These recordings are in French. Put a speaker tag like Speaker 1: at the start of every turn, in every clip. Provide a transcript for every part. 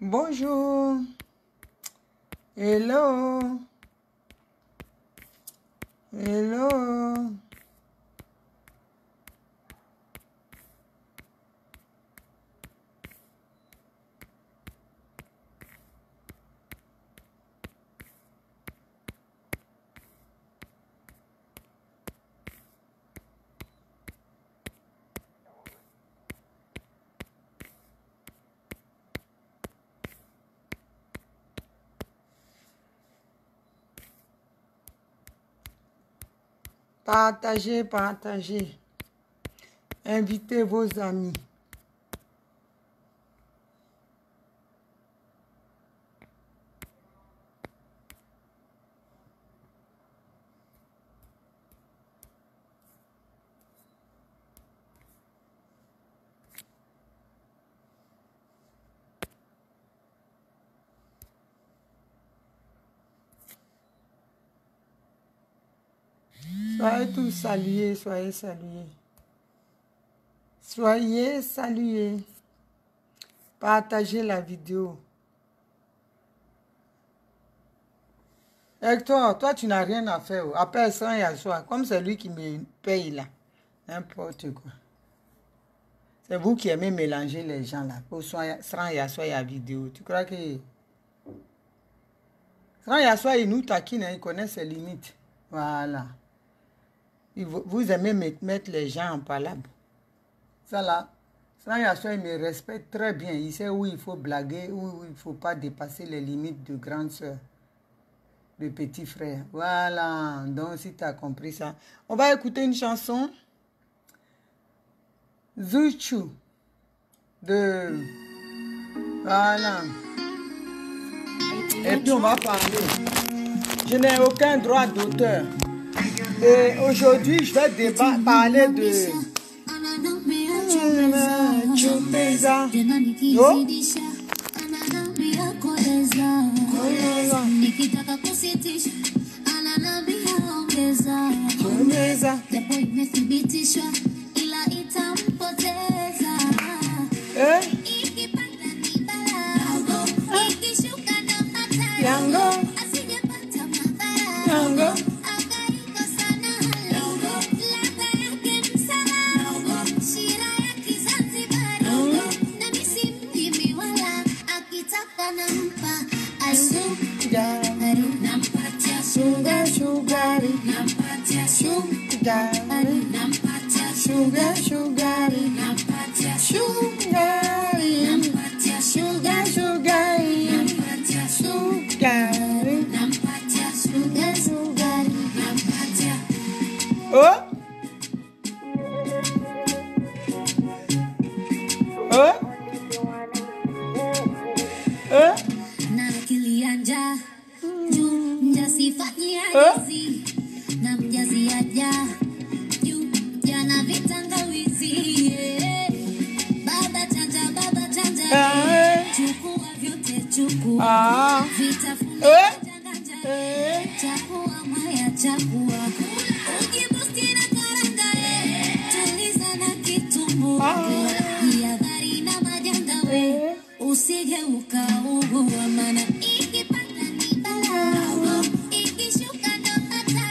Speaker 1: Bonjour. Hello. Hello. Partagez, partagez. Invitez vos amis. Soyez tous salués, soyez salués. Soyez salués. Partagez la vidéo. Hector, toi, tu n'as rien à faire. Appelle ça et asseoir. Comme c'est lui qui me paye là. N'importe quoi. C'est vous qui aimez mélanger les gens là. Pour sans y asseoir la vidéo. Tu crois que... Sans y asseoir, il nous taquine, il connaît ses limites. Voilà. Vous aimez mettre les gens en palabre. Ça là, sans y asseoir, il me respecte très bien. Il sait où il faut blaguer, où il ne faut pas dépasser les limites de grande sœur. De petit frère. Voilà. Donc, si tu as compris ça, on va écouter une chanson. Zuchu. De... Voilà. Et puis, on va parler. Je n'ai aucun droit d'auteur. Et aujourd'hui, je vais parler de... Chumbeza. Oh? Chumbeza. Yango. Yango. Sugar, sugar, sugar, sugar, oh, oh, oh.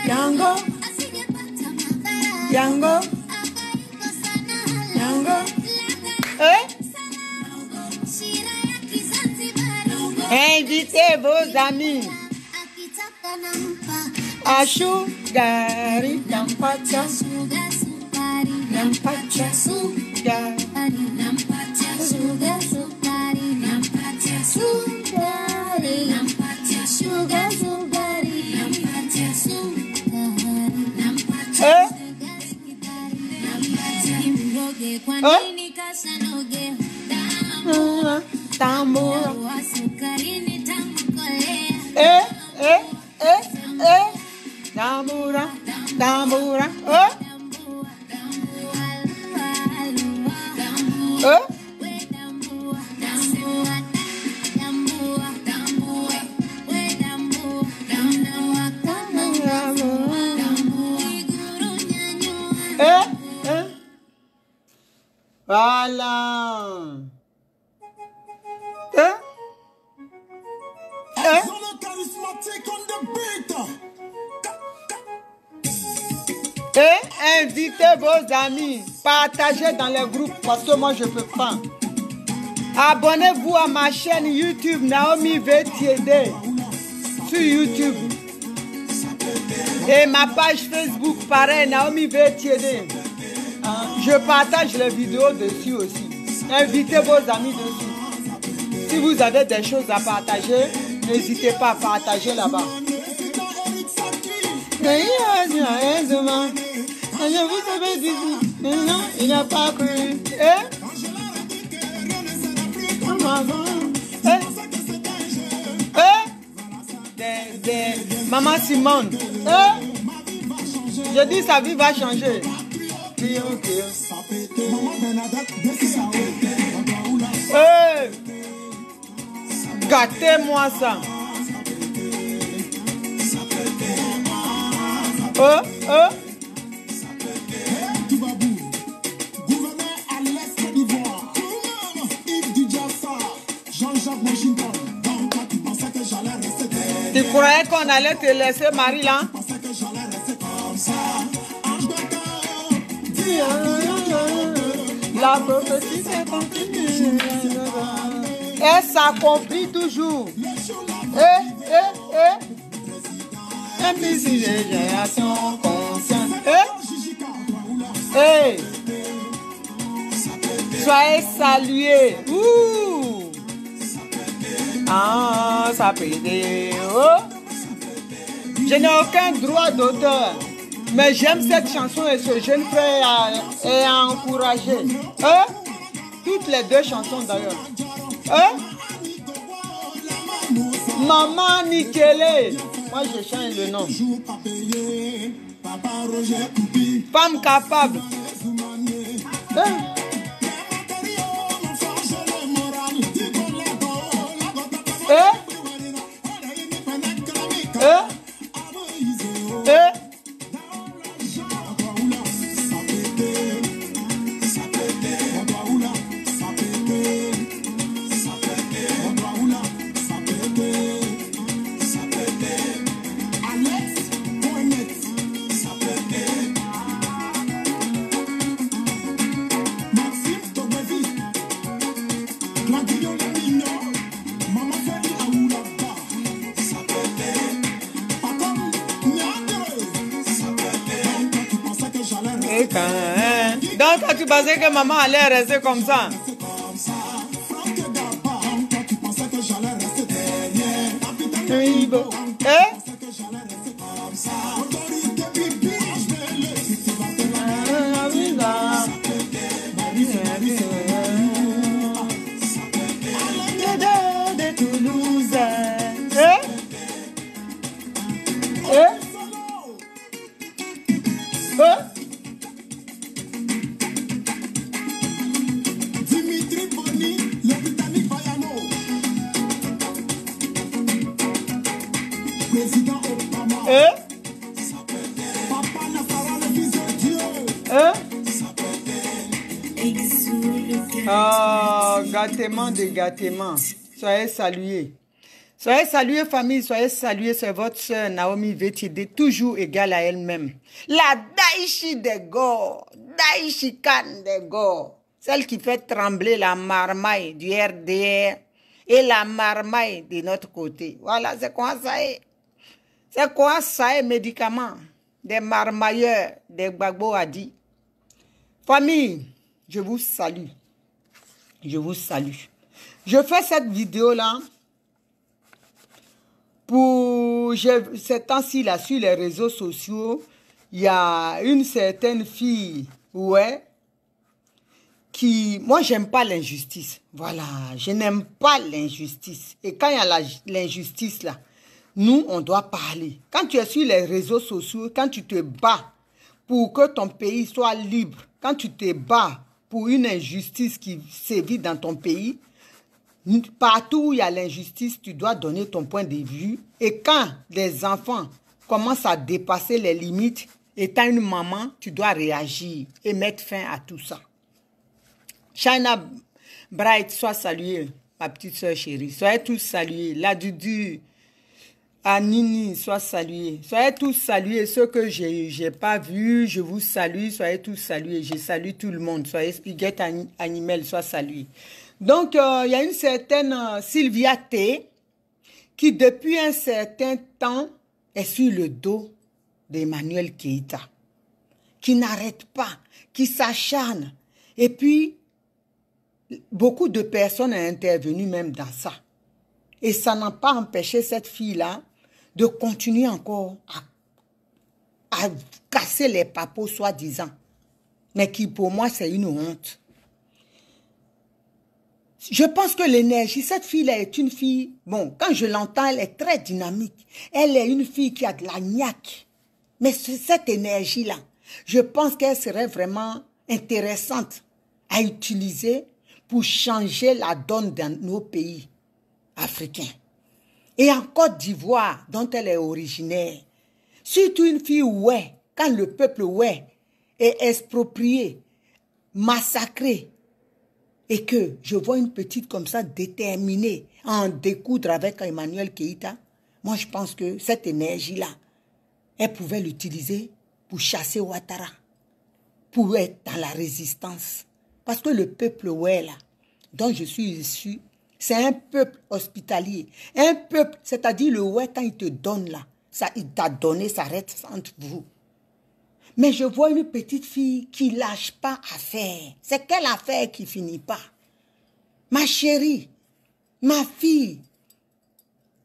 Speaker 1: Yango, Yango, Yango, invitez vos amis. Ashugari, nampacha, nampacha, sugari, nampacha, sugari, nampacha, sugari, nampacha, sugar, sugari, nampacha, sugari, nampacha, tambora, tambora, tambora, voilà. Et invitez vos amis. Partagez dans les groupes parce que moi je ne peux pas. Abonnez-vous à ma chaîne YouTube Naomi veut t'aider sur YouTube. Et ma page Facebook, pareil, Naomi veut t'aider. Je partage les vidéos dessus aussi. Invitez vos amis dessus. Si vous avez des choses à partager, n'hésitez pas à partager là-bas. Il n'a pas cru. Maman Simone. Je dis sa vie va changer. Gâtez-moi ça. Tu croyais qu'on allait te laisser, Marie, là? La prophétie s'accomplit. Elle s'accomplit toujours. Même si j'ai génération consciente. Soyez salués. Ça peut aider. Je n'ai aucun droit d'auteur. Mais j'aime cette chanson et ce jeune frère est encouragé. Toutes les deux chansons d'ailleurs. Maman Nikele. Moi je change le nom. Femme capable. Donc, tu pensais que maman allait rester comme ça? Gâtement de gâtement. Soyez salués. Soyez salués, famille. Soyez salués. C'est votre soeur Naomi veut t'aider, toujours égale à elle-même. La Daichi des Gors. Daichi Khan des Gors. Celle qui fait trembler la marmaille du RDR et la marmaille de notre côté. Voilà, c'est quoi ça est? C'est quoi ça est, médicaments? Des marmailleurs, des Gbagbo a dit. Famille, je vous salue. Je vous salue. Je fais cette vidéo-là pour ces temps-ci, là, sur les réseaux sociaux, il y a une certaine fille, ouais, qui... Moi, j'aime pas l'injustice. Voilà, je n'aime pas l'injustice. Et quand il y a l'injustice, là, nous, on doit parler. Quand tu es sur les réseaux sociaux, quand tu te bats pour que ton pays soit libre, quand tu te bats pour une injustice qui sévit dans ton pays, partout où il y a l'injustice, tu dois donner ton point de vue. Et quand les enfants commencent à dépasser les limites, étant une maman, tu dois réagir et mettre fin à tout ça. China Bright, sois saluée, ma petite soeur chérie. Soyez tous salués. La Dudu, Anini, sois salué. Soyez tous salués. Ceux que j'ai pas vus, je vous salue. Soyez tous salués. Je salue tout le monde. Soyez Spiguette Animel, sois salué. Donc, il y a une certaine Sylvia T qui, depuis un certain temps, est sur le dos d'Emmanuel Keïta, qui n'arrête pas, qui s'acharne. Et puis, beaucoup de personnes ont intervenu même dans ça. Et ça n'a pas empêché cette fille-là de continuer encore à casser les papos soi-disant. Mais qui pour moi c'est une honte. Je pense que l'énergie, cette fille-là est une fille, bon, quand je l'entends, elle est très dynamique. Elle est une fille qui a de la niaque. Mais cette énergie-là, je pense qu'elle serait vraiment intéressante à utiliser pour changer la donne dans nos pays africains. Et en Côte d'Ivoire, dont elle est originaire, surtout une fille ouais, quand le peuple ouais est exproprié, massacré, et que je vois une petite comme ça déterminée à en découdre avec Emmanuel Keïta, moi je pense que cette énergie-là, elle pouvait l'utiliser pour chasser Ouattara, pour être dans la résistance. Parce que le peuple ouais là, dont je suis issu, c'est un peuple hospitalier. Un peuple, c'est-à-dire le ouais, quand il te donne là, ça, il t'a donné, ça reste entre vous. Mais je vois une petite fille qui lâche pas affaire. C'est quelle affaire qui finit pas? Ma chérie, ma fille,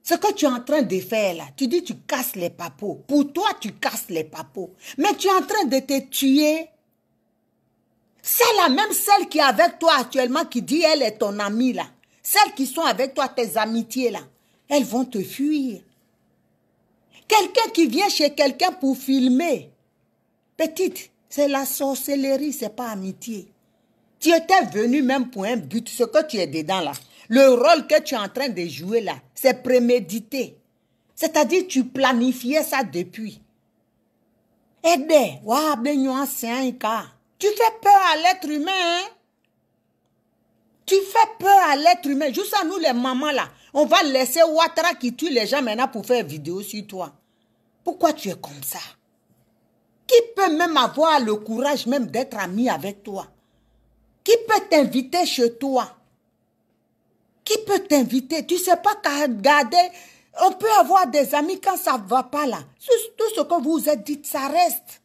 Speaker 1: ce que tu es en train de faire là, tu dis tu casses les papos. Pour toi, tu casses les papos. Mais tu es en train de te tuer. C'est la même celle qui est avec toi actuellement, qui dit elle est ton amie là. Celles qui sont avec toi, tes amitiés là, elles vont te fuir. Quelqu'un qui vient chez quelqu'un pour filmer, petite, c'est la sorcellerie, c'est pas amitié. Tu étais venu même pour un but, ce que tu es dedans là. Le rôle que tu es en train de jouer là, c'est prémédité. C'est-à-dire tu planifiais ça depuis. Aidez, tu fais peur à l'être humain, hein? Tu fais peur à l'être humain. Juste à nous les mamans là, on va laisser Ouattara qui tue les gens maintenant pour faire vidéo sur toi. Pourquoi tu es comme ça? Qui peut même avoir le courage même d'être ami avec toi? Qui peut t'inviter chez toi? Qui peut t'inviter? Tu ne sais pas qu'à garder. On peut avoir des amis quand ça ne va pas là. Tout ce que vous êtes dit, ça reste.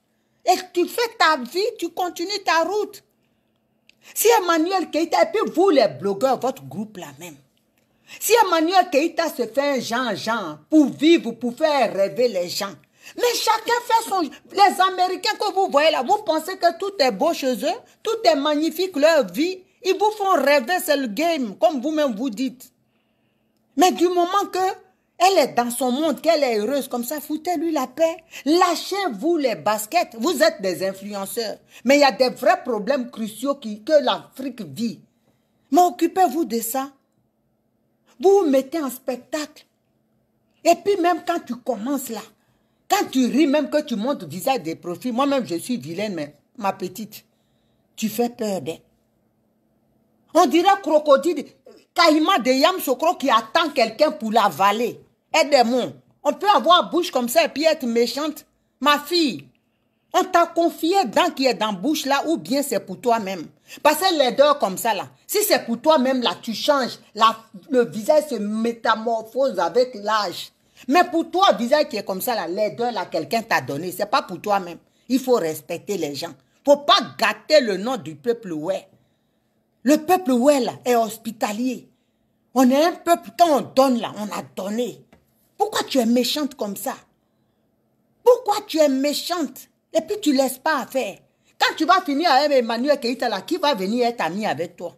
Speaker 1: Et tu fais ta vie, tu continues ta route. Si Emmanuel Keïta, et puis vous les blogueurs, votre groupe là même, si Emmanuel Keïta se fait un genre pour vivre, pour faire rêver les gens, mais chacun fait son... Les Américains que vous voyez là, vous pensez que tout est beau chez eux, tout est magnifique, leur vie, ils vous font rêver, c'est le game, comme vous-même vous dites. Mais du moment que elle est dans son monde, qu'elle est heureuse comme ça, foutez-lui la paix. Lâchez-vous les baskets. Vous êtes des influenceurs. Mais il y a des vrais problèmes cruciaux que l'Afrique vit. Mais occupez-vous de ça. Vous vous mettez en spectacle. Et puis même quand tu commences là, quand tu ris, même que tu montes le visage des profils, moi-même je suis vilaine, mais ma petite, tu fais peur d'elle. On dirait crocodile, caïman de Yam Sokro qui attend quelqu'un pour l'avaler. Aidez-moi. On peut avoir bouche comme ça et puis être méchante. Ma fille, on t'a confié dans qui est dans bouche là ou bien c'est pour toi-même. Parce que les deux comme ça là, si c'est pour toi-même là, tu changes. Le visage se métamorphose avec l'âge. Mais pour toi, visage qui est comme ça là, les deux là, quelqu'un t'a donné. C'est pas pour toi-même. Il faut respecter les gens. Faut pas gâter le nom du peuple ouais. Le peuple ouais là est hospitalier. On est un peuple, quand on donne là, on a donné. Pourquoi tu es méchante comme ça? Pourquoi tu es méchante? Et puis tu ne laisses pas faire. Quand tu vas finir avec Emmanuel Keïta là, qui va venir être ami avec toi?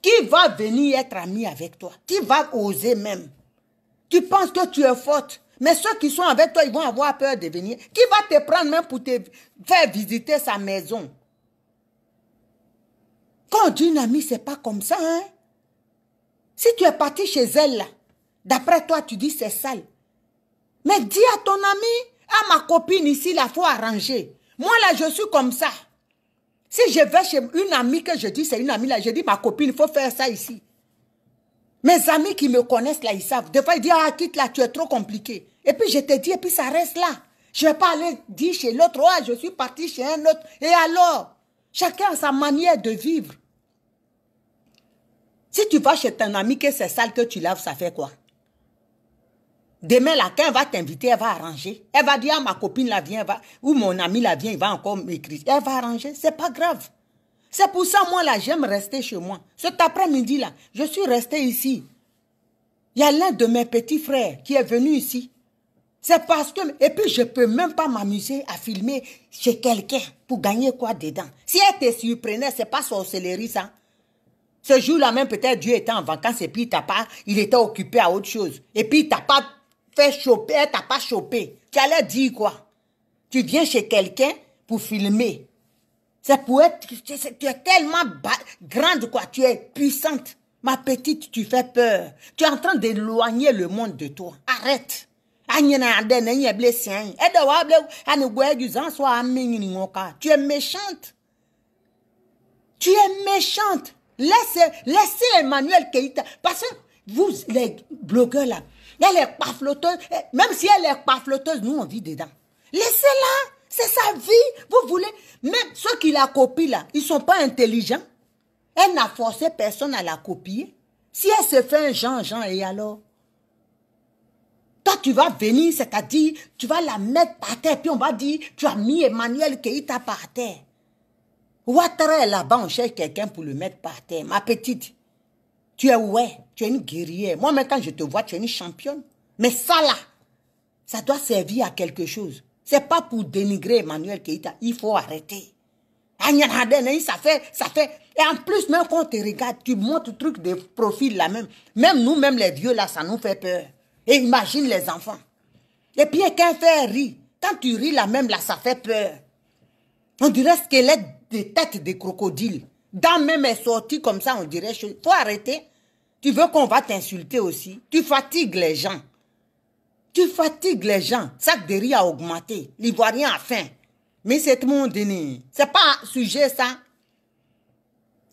Speaker 1: Qui va venir être ami avec toi? Qui va oser même? Tu penses que tu es forte. Mais ceux qui sont avec toi, ils vont avoir peur de venir. Qui va te prendre même pour te faire visiter sa maison? Quand on dit une amie, c'est pas comme ça, hein? Si tu es parti chez elle, là, d'après toi, tu dis c'est sale. Mais dis à ton ami, à ma copine ici, là, il faut arranger. Moi, là, je suis comme ça. Si je vais chez une amie que je dis, c'est une amie, là, je dis, ma copine, il faut faire ça ici. Mes amis qui me connaissent là, ils savent. Des fois, ils disent, ah, quitte là, tu es trop compliqué. Et puis, je te dis, et puis ça reste là. Je ne vais pas aller dire chez l'autre, ah, je suis parti chez un autre. Et alors? Chacun a sa manière de vivre. Si tu vas chez ton ami que c'est sale que tu laves, ça fait quoi? Demain, là, quand elle va t'inviter, elle va arranger. Elle va dire, ah, ma copine là vient, ou mon ami là vient, il va encore m'écrire. Elle va arranger, c'est pas grave. C'est pour ça, moi, là, j'aime rester chez moi. Cet après-midi, là, je suis resté ici. Il y a l'un de mes petits frères qui est venu ici. C'est parce que... Et puis, je ne peux même pas m'amuser à filmer chez quelqu'un pour gagner quoi dedans. Si elle te surprenait, ce n'est pas sorcellerie, ça. Ce jour-là, même peut-être Dieu était en vacances et puis il était occupé à autre chose. Et puis, il t'a pas fait choper, elle t'a pas chopé. Tu allais dire quoi? Tu viens chez quelqu'un pour filmer. C'est pour être... Tu es tellement grande, quoi. Tu es puissante. Ma petite, tu fais peur. Tu es en train d'éloigner le monde de toi. Arrête. Tu es méchante. Tu es méchante. Laissez Emmanuel Keïta. Parce que vous, les blogueurs là, elle est pas flotteuse. Même si elle est pas flotteuse, nous on vit dedans. Laissez-la. C'est sa vie. Vous voulez. Même ceux qui la copient là, ils ne sont pas intelligents. Elle n'a forcé personne à la copier. Si elle se fait un Jean, et alors? Toi, tu vas venir, c'est-à-dire, tu vas la mettre par terre, puis on va dire, tu as mis Emmanuel Keïta par terre. Ouattara est là-bas, on cherche quelqu'un pour le mettre par terre. Ma petite, tu es ouais, tu es une guerrière. Moi, même quand je te vois, tu es une championne. Mais ça là, ça doit servir à quelque chose. C'est pas pour dénigrer Emmanuel Keïta. Il faut arrêter. Ça fait. Et en plus, même quand on te regarde, tu montres le truc de profil là même. Même nous, même les vieux là, ça nous fait peur. Et imagine les enfants. Et puis quand fait rire, quand tu ris là même là, ça fait peur. On dirait squelette de tête de crocodile. Dans même est sorti comme ça, on dirait. Faut arrêter. Tu veux qu'on va t'insulter aussi. Tu fatigues les gens. Tu fatigues les gens. Sac de riz a augmenté. L'Ivoirien a faim. Mais c'est tout le monde donné. C'est pas sujet ça.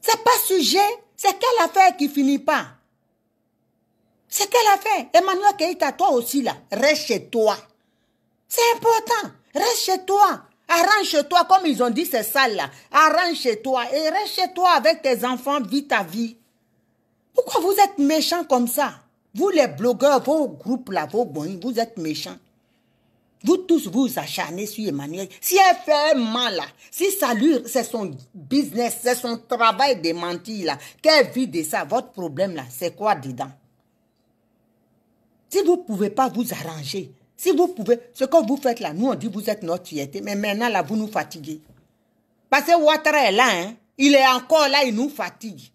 Speaker 1: C'est pas sujet. C'est quelle affaire qui finit pas. C'est quelle affaire. Emmanuel Keïta, toi aussi là. Reste chez toi. C'est important. Reste chez toi. Arrange chez toi. Comme ils ont dit, c'est sale là. Arrange chez toi. Et reste chez toi avec tes enfants. Vis ta vie. Pourquoi vous êtes méchants comme ça? Vous les blogueurs, vos groupes là, vos boys, vous êtes méchants. Vous tous vous acharnez sur Emmanuel. Si elle fait mal là, si ça lui, c'est son business, c'est son travail de mentir là, qu'elle vit de ça, votre problème là, c'est quoi dedans? Si vous ne pouvez pas vous arranger, si vous pouvez, ce que vous faites là, nous on dit vous êtes notre fierté, mais maintenant là, vous nous fatiguez. Parce que Ouattara est là, hein, il est encore là, il nous fatigue.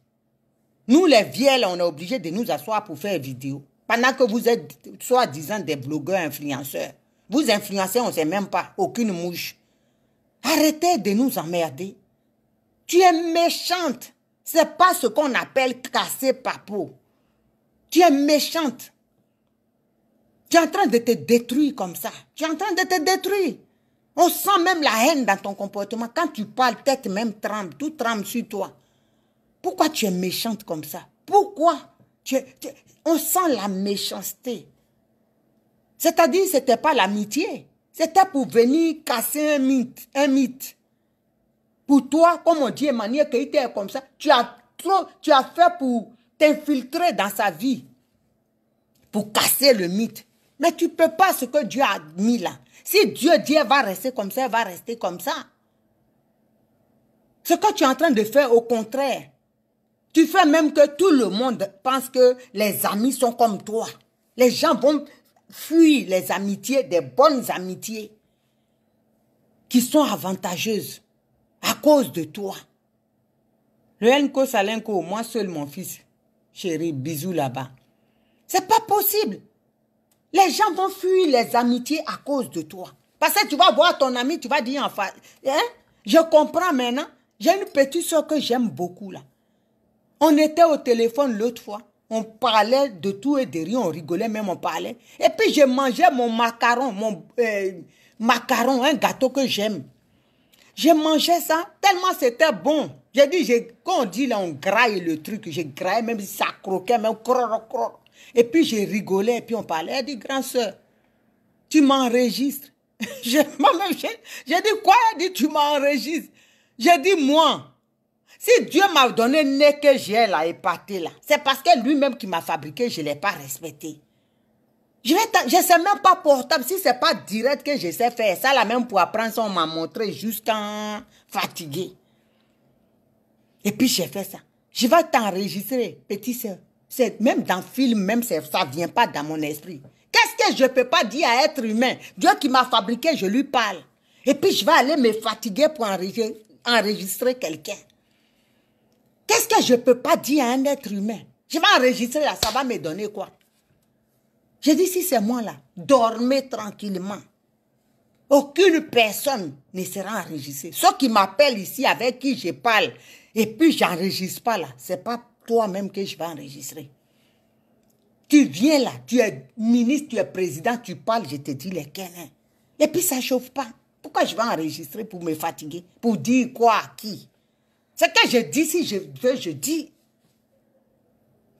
Speaker 1: Nous les vieux là, on est obligés de nous asseoir pour faire vidéo. Pendant que vous êtes soi-disant des blogueurs influenceurs. Vous influencez, on ne sait même pas, aucune mouche. Arrêtez de nous emmerder. Tu es méchante. Ce n'est pas ce qu'on appelle casser papeau. Tu es méchante. Tu es en train de te détruire comme ça. Tu es en train de te détruire. On sent même la haine dans ton comportement. Quand tu parles, tête même tremble, tout tremble sur toi. Pourquoi tu es méchante comme ça? Pourquoi? On sent la méchanceté. C'est-à-dire, ce n'était pas l'amitié. C'était pour venir casser un mythe. Pour toi, comme on dit, Emmanuel Keïta est comme ça, tu as fait pour t'infiltrer dans sa vie. Pour casser le mythe. Mais tu ne peux pas ce que Dieu a mis là. Si Dieu dit elle va rester comme ça, elle va rester comme ça. Ce que tu es en train de faire, au contraire, tu fais même que tout le monde pense que les amis sont comme toi. Les gens vont fuir les amitiés, des bonnes amitiés qui sont avantageuses à cause de toi. Le Nko Salenko, moi seul mon fils, chéri, bisous là-bas. C'est pas possible. Les gens vont fuir les amitiés à cause de toi. Parce que tu vas voir ton ami, tu vas dire en face, hein? Je comprends maintenant. J'ai une petite soeur que j'aime beaucoup là. On était au téléphone l'autre fois. On parlait de tout et de rien, on rigolait même, on parlait. Et puis je mangeais mon macaron, un gâteau que j'aime. J'ai mangé ça, tellement c'était bon. J'ai dit, quand on dit là, on graille le truc, j'ai graillé, même si ça croquait, même crrr. Et puis j'ai rigolé, et puis on parlait. Elle dit, grand soeur, tu m'enregistres. J'ai dit, quoi? Elle dit, tu m'enregistres. J'ai dit, moi, si Dieu m'a donné le nez que j'ai là, épaté là, c'est parce que lui-même qui m'a fabriqué, je ne l'ai pas respecté. Je ne sais même pas portable. Si ce n'est pas direct que je sais faire ça, là même pour apprendre ça, on m'a montré jusqu'à fatigué. Et puis j'ai fait ça. Je vais t'enregistrer, petite soeur. Même dans le film, même ça ne vient pas dans mon esprit. Qu'est-ce que je ne peux pas dire à être humain? Dieu qui m'a fabriqué, je lui parle. Et puis je vais aller me fatiguer pour enregistrer quelqu'un. Qu'est-ce que je ne peux pas dire à un être humain? Je vais enregistrer là, ça va me donner quoi? J'ai dit, si c'est moi là, dormez tranquillement. Aucune personne ne sera enregistrée. Ceux qui m'appellent ici, avec qui je parle, et puis je n'enregistre pas là, ce n'est pas toi-même que je vais enregistrer. Tu viens là, tu es ministre, tu es président, tu parles, je te dis lesquels. Hein. Et puis ça ne chauffe pas. Pourquoi je vais enregistrer pour me fatiguer? Pour dire quoi à qui? C'est que je dis, si je veux, je dis.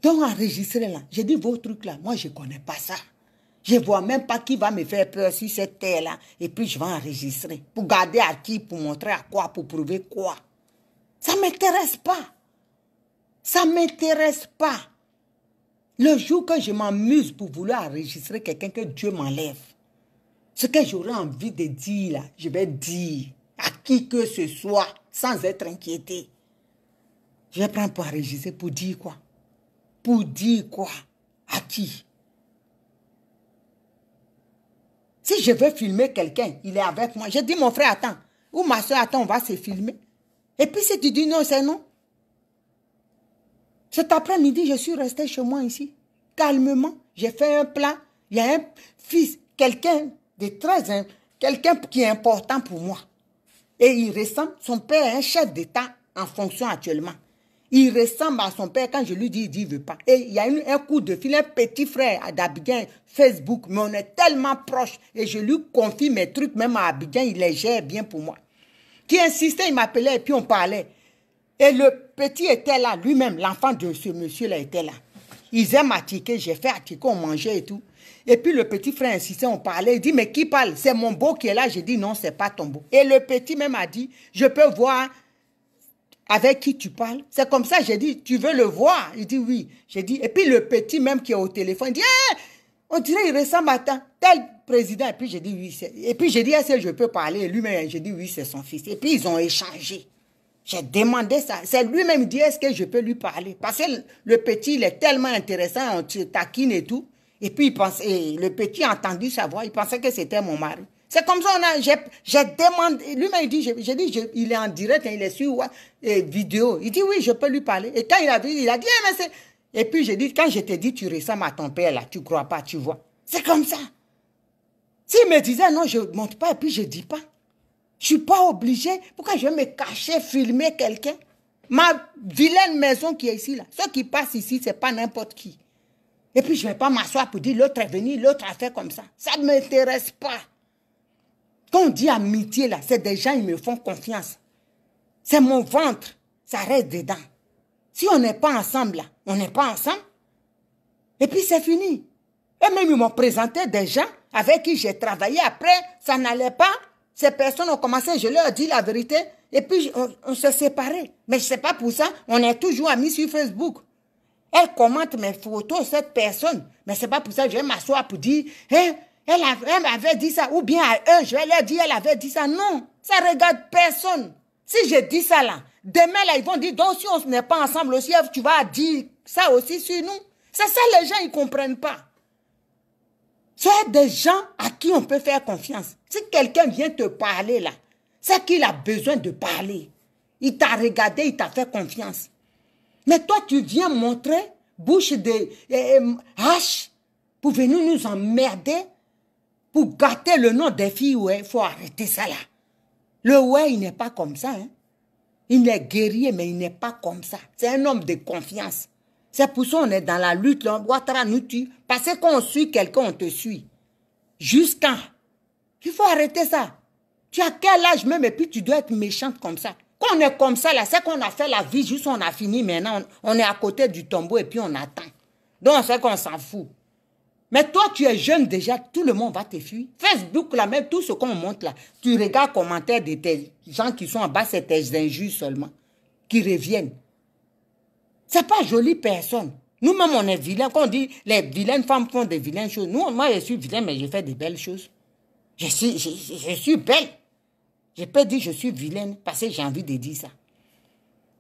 Speaker 1: Donc enregistrer là, j'ai dit vos trucs là, moi je ne connais pas ça. Je ne vois même pas qui va me faire peur sur cette terre-là. Et puis je vais enregistrer. Pour garder à qui, pour montrer à quoi, pour prouver quoi. Ça ne m'intéresse pas. Ça ne m'intéresse pas. Le jour que je m'amuse pour vouloir enregistrer quelqu'un que Dieu m'enlève, ce que j'aurais envie de dire là, je vais dire à qui que ce soit, sans être inquiété. Je vais prendre pour enregistrer, pour dire quoi? Pour dire quoi? À qui? Si je veux filmer quelqu'un, il est avec moi. Je dis, mon frère, attends. Ou ma soeur, attends, on va se filmer. Et puis si tu dis non, c'est non. Cet après-midi, je suis restée chez moi ici. Calmement, j'ai fait un plat. Il y a un fils, quelqu'un qui est important pour moi. Et il ressemble, son père est un chef d'État en fonction actuellement. Il ressemble à son père. Quand je lui dis, il dit, il ne veut pas. Et il y a un coup de fil, un petit frère d'Abidjan, Facebook, mais on est tellement proches. Et je lui confie mes trucs, même à Abidjan, il les gère bien pour moi. Qui insistait, il m'appelait et puis on parlait. Et le petit était là, lui-même, l'enfant de ce monsieur-là était là. Ils aiment attiquer, j'ai fait attiquer, on mangeait et tout. Et puis le petit frère insistait, on parlait, il dit, mais qui parle? C'est mon beau qui est là. J'ai dit, non, c'est pas ton beau. Et le petit même a dit, je peux voir avec qui tu parles. C'est comme ça, j'ai dit, tu veux le voir? Il dit, oui. J'ai dit, et puis le petit même qui est au téléphone, il dit, hey, on dirait il ressemble à tel président. Et puis j'ai dit, oui. Et puis j'ai dit, est-ce que je peux parler? Et lui-même, j'ai dit, oui, c'est son fils. Et puis ils ont échangé. J'ai demandé ça. C'est lui-même qui dit, est-ce que je peux lui parler? Parce que le petit, il est tellement intéressant, on taquine et tout. Et puis le petit a entendu sa voix, il pensait que c'était mon mari. C'est comme ça, j'ai demandé, lui-même il dit, j'ai dit, il est en direct, il est sur vidéo. Il dit, oui, je peux lui parler. Et quand il a vu, il a dit, mais c'est... Et puis j'ai dit, quand je te dis, tu ressembles à ton père là, tu ne crois pas, tu vois. C'est comme ça. S'il me disait, non, je ne monte pas, et puis je ne dis pas. Je ne suis pas obligée. Pourquoi je vais me cacher, filmer quelqu'un? Ma vilaine maison qui est ici, là. Ceux qui passent ici, ce n'est pas n'importe qui. Et puis, je ne vais pas m'asseoir pour dire, l'autre est venu, l'autre a fait comme ça. Ça ne m'intéresse pas. Quand on dit amitié, là, c'est des gens, ils me font confiance. C'est mon ventre, ça reste dedans. Si on n'est pas ensemble, là, on n'est pas ensemble. Et puis, c'est fini. Et même, ils m'ont présenté des gens avec qui j'ai travaillé. Après, ça n'allait pas. Ces personnes ont commencé, je leur ai dit la vérité. Et puis, on s'est séparés. Mais ce n'est pas pour ça, on est toujours amis sur Facebook. Elle commente mes photos, cette personne. Mais ce n'est pas pour ça que je vais m'asseoir pour dire, hey, elle avait dit ça. Ou bien à eux, je vais leur dire, elle avait dit ça. Non, ça ne regarde personne. Si je dis ça là, demain là, ils vont dire, donc si on n'est pas ensemble aussi, tu vas dire ça aussi sur nous. C'est ça, les gens, ils ne comprennent pas. C'est des gens à qui on peut faire confiance. Si quelqu'un vient te parler là, c'est qu'il a besoin de parler. Il t'a regardé, il t'a fait confiance. Mais toi, tu viens montrer bouche de hache pour venir nous emmerder, pour gâter le nom des filles. Ouais, il faut arrêter ça là. Le ouais, il n'est pas comme ça. Hein. Il est guerrier, mais il n'est pas comme ça. C'est un homme de confiance. C'est pour ça qu'on est dans la lutte. Là. Ouattara nous tue. Parce qu'on suit quelqu'un, on te suit. Jusqu'à. Il faut arrêter ça. Tu as quel âge même et puis tu dois être méchante comme ça? Quand on est comme ça, là, c'est qu'on a fait la vie, juste on a fini maintenant. On est à côté du tombeau et puis on attend. Donc, c'est qu'on s'en fout. Mais toi, tu es jeune déjà, tout le monde va te fuir. Facebook, là, même tout ce qu'on montre là, tu regardes les commentaires de tes gens qui sont en bas, c'est tes injures seulement, qui reviennent. C'est pas jolie personne. Nous-mêmes, on est vilains. Quand on dit les vilaines femmes font des vilaines choses, moi, je suis vilain, mais je fais des belles choses. Je suis belle. Je peux dire je suis vilaine parce que j'ai envie de dire ça.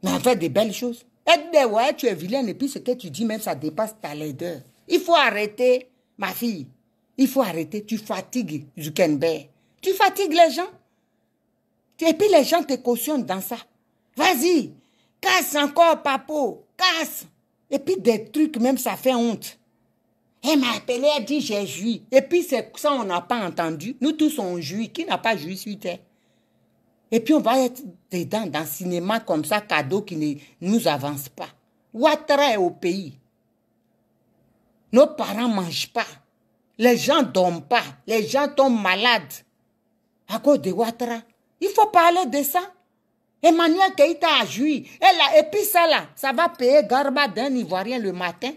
Speaker 1: Mais on fait des belles choses. Et ouais, tu es vilaine et puis ce que tu dis même, ça dépasse ta laideur. Il faut arrêter, ma fille. Il faut arrêter. Tu fatigues Zuckerberg. Tu fatigues les gens. Et puis les gens te cautionnent dans ça. Vas-y, casse encore, papo. Casse. Et puis des trucs, même ça fait honte. Elle m'a appelé, elle dit j'ai joui. Et puis c'est ça, on n'a pas entendu. Nous tous on jouit. Qui n'a pas joui sur terre? Et puis on va être dedans, dans le cinéma comme ça, cadeau qui ne nous avance pas. Ouattara est au pays. Nos parents ne mangent pas. Les gens ne dorment pas. Les gens tombent malades. À cause de Ouattara. Il faut parler de ça. Emmanuel Keïta a joui. Et puis ça là, ça va payer Garba d'un Ivoirien le matin.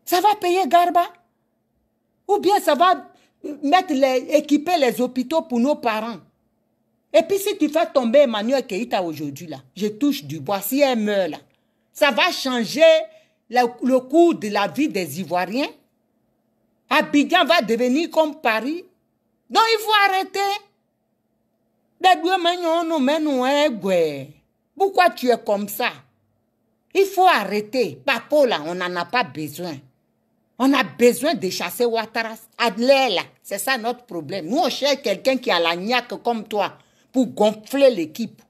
Speaker 1: Ça va payer Garba. Ou bien ça va équiper les hôpitaux pour nos parents. Et puis si tu fais tomber Emmanuel Keïta aujourd'hui, là, je touche du bois, si elle meurt là, ça va changer le cours de la vie des Ivoiriens. Abidjan va devenir comme Paris. Donc il faut arrêter. Pourquoi tu es comme ça? Il faut arrêter. Papo là, on n'en a pas besoin. On a besoin de chasser Ouattara. Adler là, c'est ça notre problème. Nous on cherche quelqu'un qui a la niaque comme toi pour gonfler l'équipe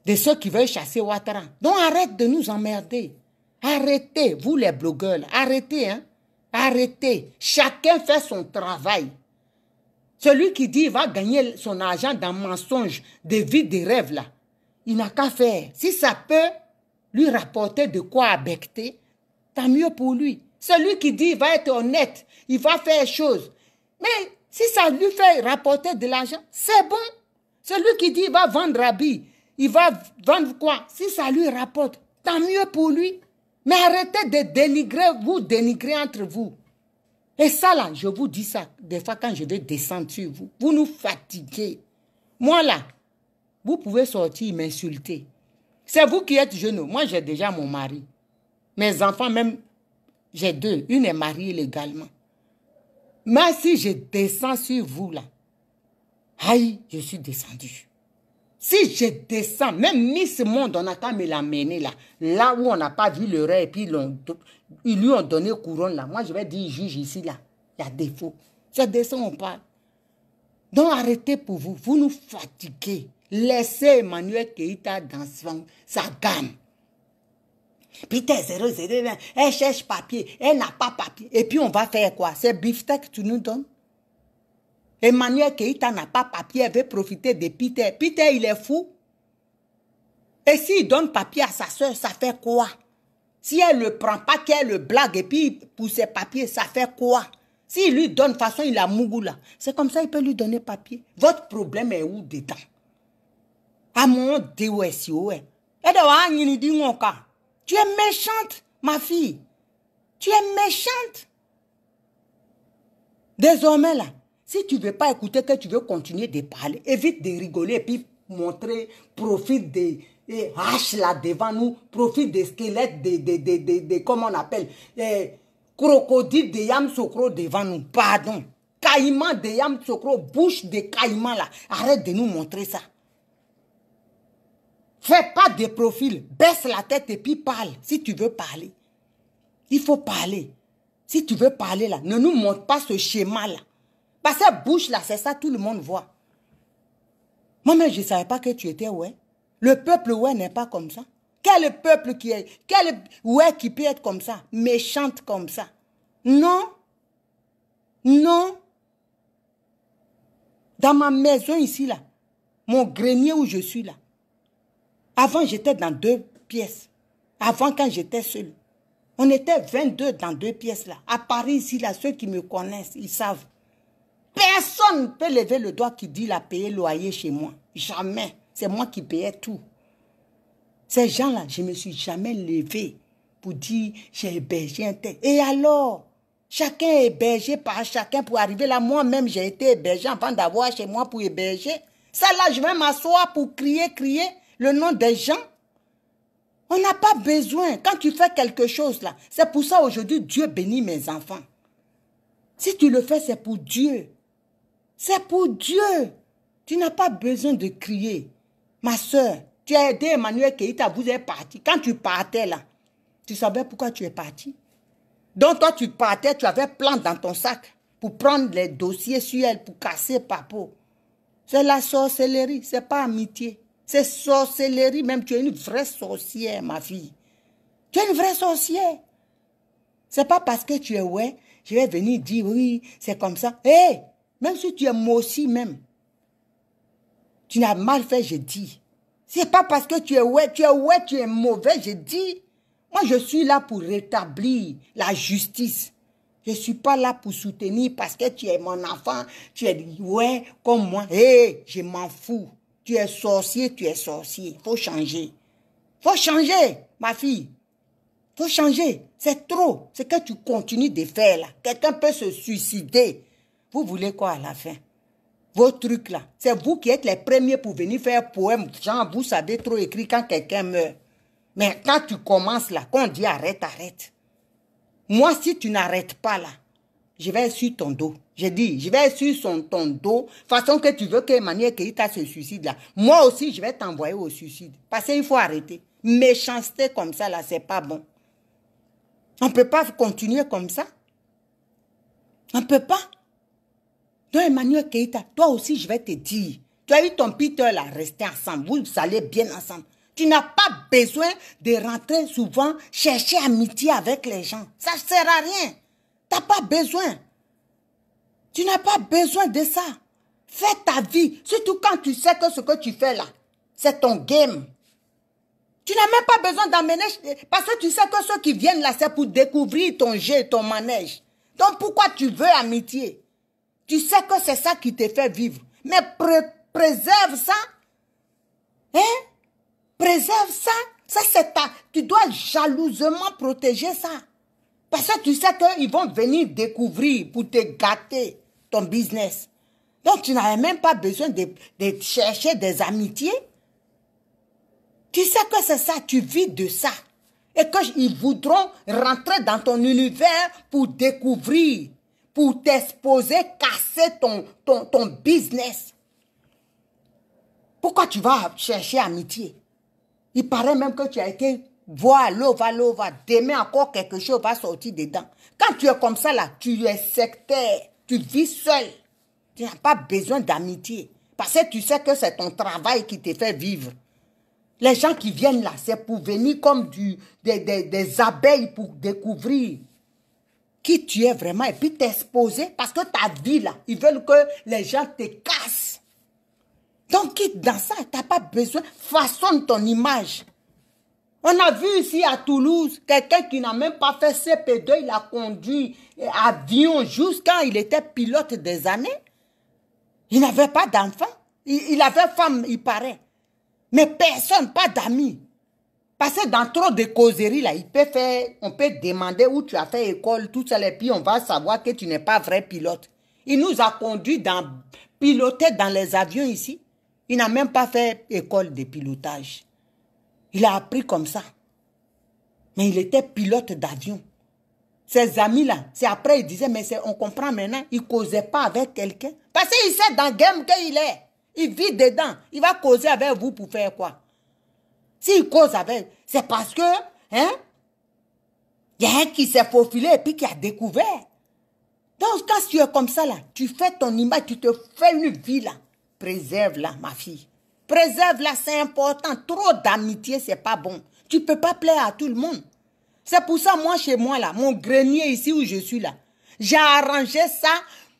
Speaker 1: de ceux qui veulent chasser Ouattara. Donc arrête de nous emmerder. Arrêtez, vous les blogueurs, là. Arrêtez, hein. Arrêtez. Chacun fait son travail. Celui qui dit qu'il va gagner son argent dans mensonge, de vie, de rêve, là, il n'a qu'à faire. Si ça peut lui rapporter de quoi abecter, tant mieux pour lui. Celui qui dit qu'il va être honnête, il va faire chose. Mais si ça lui fait rapporter de l'argent, c'est bon. Celui qui dit qu'il va vendre habits, il va vendre quoi? Si ça lui rapporte, tant mieux pour lui. Mais arrêtez de dénigrer entre vous. Et ça là, je vous dis ça, des fois quand je vais descendre sur vous, vous nous fatiguez. Moi là, vous pouvez sortir m'insulter. C'est vous qui êtes jeune. Moi j'ai déjà mon mari. Mes enfants même, j'ai deux. Une est mariée légalement. Mais si je descends sur vous là, aïe, je suis descendu. Si je descends, même Miss Monde, on n'a qu'à me l'amener là. Là où on n'a pas vu le rêve et puis ils lui ont donné couronne là. Moi, je vais dire juge ici là. Il y a défaut. C'est de ça on parle. Donc arrêtez pour vous. Vous nous fatiguez. Laissez Emmanuel Keïta dans sa gamme. Putain, 0,0, elle cherche papier. Elle n'a pas papier. Et puis on va faire quoi? C'est beefsteak que tu nous donnes? Emmanuel Keïta n'a pas papier, elle veut profiter de Peter. Peter, il est fou. Et s'il donne papier à sa soeur, ça fait quoi? Si elle ne le prend pas, qu'elle le blague et puis pour ses papiers, ça fait quoi? S'il lui donne, de toute façon, il a Mougoula. C'est comme ça, il peut lui donner papier. Votre problème est où dedans? À mon DOSIO. Tu es méchante, ma fille. Tu es méchante. Désormais, là, si tu ne veux pas écouter, que tu veux continuer de parler, évite de rigoler et puis montrer, profite des haches là devant nous, profite des squelettes, comment on appelle, crocodiles de Yamoussoukro devant nous. Pardon. Caïman de Yamoussoukro, bouche de caïman là. Arrête de nous montrer ça. Fais pas de profil. Baisse la tête et puis parle. Si tu veux parler. Il faut parler. Si tu veux parler là, ne nous montre pas ce schéma là. Parce que cette bouche là, c'est ça, tout le monde voit. Moi-même, je ne savais pas que tu étais ouais. Le peuple ouais n'est pas comme ça. Quel peuple qui est, quel ouais qui peut être comme ça, méchante comme ça? Non. Non. Dans ma maison ici là, mon grenier où je suis là, avant j'étais dans 2 pièces. Avant quand j'étais seule. On était 22 dans 2 pièces là. À Paris ici là, ceux qui me connaissent, ils savent. Personne ne peut lever le doigt qui dit il a payé le loyer chez moi. Jamais. C'est moi qui payais tout. Ces gens-là, je ne me suis jamais levé pour dire j'ai hébergé un tel. Et alors, chacun est hébergé par chacun pour arriver là. Moi-même, j'ai été hébergé avant d'avoir chez moi pour héberger. Ça là, je vais m'asseoir pour crier le nom des gens. On n'a pas besoin. Quand tu fais quelque chose là, c'est pour ça aujourd'hui, Dieu bénit mes enfants. Si tu le fais, c'est pour Dieu. C'est pour Dieu. Tu n'as pas besoin de crier. Ma soeur, tu as aidé Emmanuel Keïta, vous êtes parti. Quand tu partais là, tu savais pourquoi tu es parti. Donc toi, tu partais, tu avais plein dans ton sac pour prendre les dossiers sur elle, pour casser Papo. C'est la sorcellerie, c'est pas amitié. C'est sorcellerie, même tu es une vraie sorcière, ma fille. Tu es une vraie sorcière. C'est pas parce que tu es ouais, je vais venir dire oui, c'est comme ça. Hé, même si tu es moi aussi même, tu n'as mal fait, je dis. C'est pas parce que tu es ouais, tu es mauvais, je dis. Moi, je suis là pour rétablir la justice. Je ne suis pas là pour soutenir parce que tu es mon enfant, tu es ouais comme moi. Hé, je m'en fous. Tu es sorcier, tu es sorcier. Il faut changer. Il faut changer, ma fille. Il faut changer. C'est trop. C'est que tu continues de faire là. Quelqu'un peut se suicider. Vous voulez quoi à la fin? Vos trucs là. C'est vous qui êtes les premiers pour venir faire un poème. Genre, vous savez trop écrire quand quelqu'un meurt. Mais quand tu commences là, quand on dit arrête, arrête. Moi, si tu n'arrêtes pas là, je vais être sur ton dos. J'ai dit, je vais être sur ton dos. Façon que tu veux que Emmanuel Keïta se suicide là. Moi aussi, je vais t'envoyer au suicide. Parce qu'il faut arrêter. Méchanceté comme ça là, c'est pas bon. On ne peut pas continuer comme ça. On ne peut pas. Donc Emmanuel Keïta, toi aussi, je vais te dire. Tu as eu ton Peter là, restez ensemble. Vous allez bien ensemble. Tu n'as pas besoin de rentrer souvent chercher amitié avec les gens. Ça ne sert à rien. Tu n'as pas besoin. Tu n'as pas besoin de ça. Fais ta vie. Surtout quand tu sais que ce que tu fais là, c'est ton game. Tu n'as même pas besoin d'amener... Parce que tu sais que ceux qui viennent là, c'est pour découvrir ton jeu, ton manège. Donc pourquoi tu veux amitié? Tu sais que c'est ça qui te fait vivre. Mais préserve ça. Hein? Préserve ça. Ça, c'est ta... Tu dois jalousement protéger ça. Parce que tu sais qu'ils vont venir découvrir pour te gâter ton business. Donc, tu n'as même pas besoin de chercher des amitiés. Tu sais que c'est ça, tu vis de ça. Et qu'ils voudront rentrer dans ton univers pour découvrir, pour t'exposer, casser ton business. Pourquoi tu vas chercher amitié? Il paraît même que tu as été voir l'ova. Demain encore quelque chose va sortir dedans. Quand tu es comme ça là, tu es sectaire. Tu vis seul. Tu n'as pas besoin d'amitié. Parce que tu sais que c'est ton travail qui te fait vivre. Les gens qui viennent là, c'est pour venir comme des abeilles pour découvrir qui tu es vraiment et puis t'exposer. Parce que ta vie là, ils veulent que les gens te cassent. Donc quitte dans ça, tu n'as pas besoin. Façonne ton image. On a vu ici à Toulouse, quelqu'un qui n'a même pas fait CP2, il a conduit avion jusqu'à il était pilote des années. Il n'avait pas d'enfant. Il avait femme, il paraît. Mais personne, pas d'amis. Parce que dans trop de causeries, là, on peut demander où tu as fait école, tout ça, et puis on va savoir que tu n'es pas vrai pilote. Il nous a conduit piloter dans les avions ici. Il n'a même pas fait école de pilotage. Il a appris comme ça. Mais il était pilote d'avion. Ses amis-là, c'est après, il disait, mais on comprend maintenant, il ne causait pas avec quelqu'un. Parce qu'il sait dans le game qu'il est. Il vit dedans. Il va causer avec vous pour faire quoi? S'il cause avec, c'est parce que, hein, il y a un qui s'est faufilé et puis qui a découvert. Donc, quand tu es comme ça, là, tu fais ton image, tu te fais une vie, là. Préserve-la, ma fille. Préserve-la, c'est important. Trop d'amitié, c'est pas bon. Tu ne peux pas plaire à tout le monde. C'est pour ça, moi, chez moi, là, mon grenier ici où je suis, là, j'ai arrangé ça.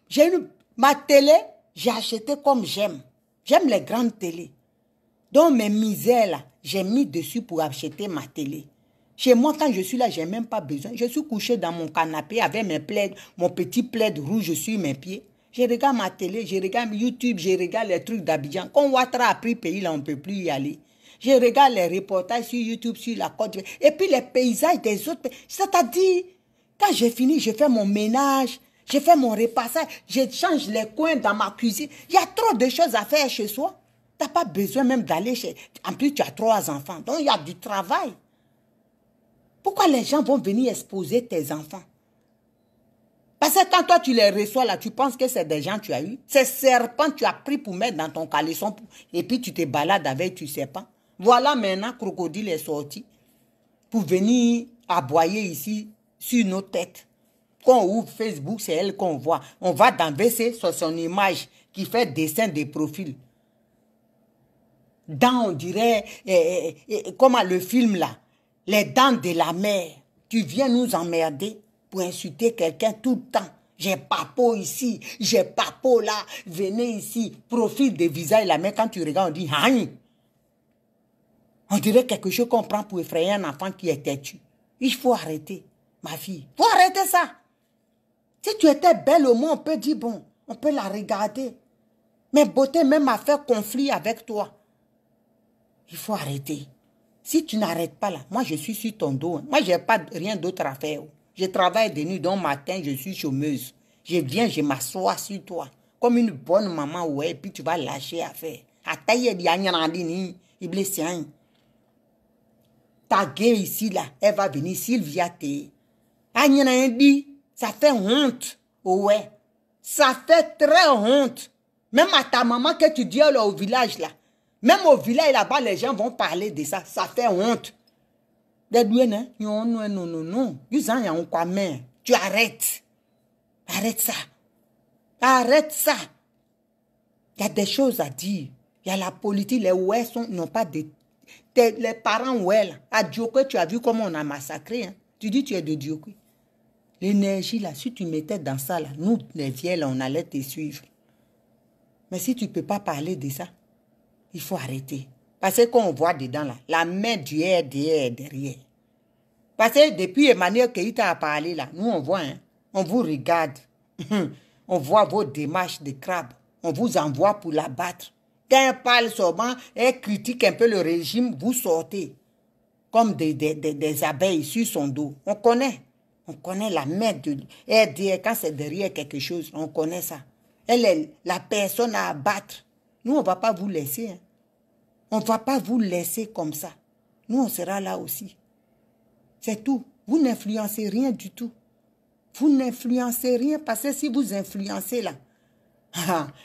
Speaker 1: J'ai ma télé, j'ai acheté comme j'aime. J'aime les grandes télés. Donc, mes misères, là, j'ai mis dessus pour acheter ma télé. Chez moi, quand je suis là, je n'ai même pas besoin. Je suis couché dans mon canapé avec mes plaids, mon petit plaid rouge sur mes pieds. Je regarde ma télé, je regarde YouTube, je regarde les trucs d'Abidjan. Quand Ouattara a pris pays, là, on ne peut plus y aller. Je regarde les reportages sur YouTube, sur la Côte d'Ivoire. Et puis les paysages des autres pays. C'est-à-dire, quand j'ai fini, je fais mon ménage, je fais mon repassage, je change les coins dans ma cuisine. Il y a trop de choses à faire chez soi. Tu n'as pas besoin même d'aller chez... En plus, tu as 3 enfants. Donc, il y a du travail. Pourquoi les gens vont venir exposer tes enfants? Parce que quand toi, tu les reçois là, tu penses que c'est des gens que tu as eu. Ces serpents, tu as pris pour mettre dans ton caleçon. Et puis, tu te balades avec, tu ne sais pas. Voilà maintenant, Crocodile est sorti pour venir aboyer ici sur nos têtes. Quand on ouvre Facebook, c'est elle qu'on voit. On va dans WC, sur son image qui fait dessin de profil. Dans, on dirait, comment le film là, les dents de la mer. Tu viens nous emmerder pour insulter quelqu'un tout le temps. J'ai pas peau ici, j'ai pas peau là. Venez ici, profil de visage la mer. Quand tu regardes, on dit, hein. On dirait quelque chose qu'on prend pour effrayer un enfant qui est têtu. Il faut arrêter, ma fille. Il faut arrêter ça. Si tu étais belle au moins, on peut dire, bon, on peut la regarder. Mais beauté même à faire conflit avec toi. Il faut arrêter. Si tu n'arrêtes pas là, moi je suis sur ton dos. Moi je n'ai pas rien d'autre à faire. Je travaille de nuit, donc matin je suis chômeuse. Je viens, je m'assois sur toi. Comme une bonne maman, ouais, et puis tu vas lâcher à faire. À tailler, il blesse. Ta gueule ici, là, elle va venir, Sylvia T. Ça fait honte. Ouais. Ça fait très honte. Même à ta maman que tu dis là, au village, là. Même au village, là-bas, les gens vont parler de ça. Ça fait honte. Non. Tu arrêtes. Arrête ça. Arrête ça. Il y a des choses à dire. Il y a la politique. Les ouais n'ont pas de... Les parents, ouais, là. À Dioké, tu as vu comment on a massacré. Hein? Tu dis tu es de Dioké. L'énergie, là, si tu mettais dans ça, là, nous, les vieilles, là, on allait te suivre. Mais si tu ne peux pas parler de ça, il faut arrêter. Parce que quand on voit dedans, là, la main du RDR est derrière. Parce que depuis Emmanuel Keïta a parlé, là, nous, on voit, hein, on vous regarde. On voit vos démarches de crabe. On vous envoie pour la battre. Quand elle parle seulement, elle critique un peu le régime, vous sortez comme des abeilles sur son dos. On connaît. On connaît la main de RDR quand c'est derrière quelque chose. On connaît ça. Elle est la personne à abattre. Nous, on ne va pas vous laisser. Hein. On ne va pas vous laisser comme ça. Nous, on sera là aussi. C'est tout. Vous n'influencez rien du tout. Vous n'influencez rien parce que si vous influencez là,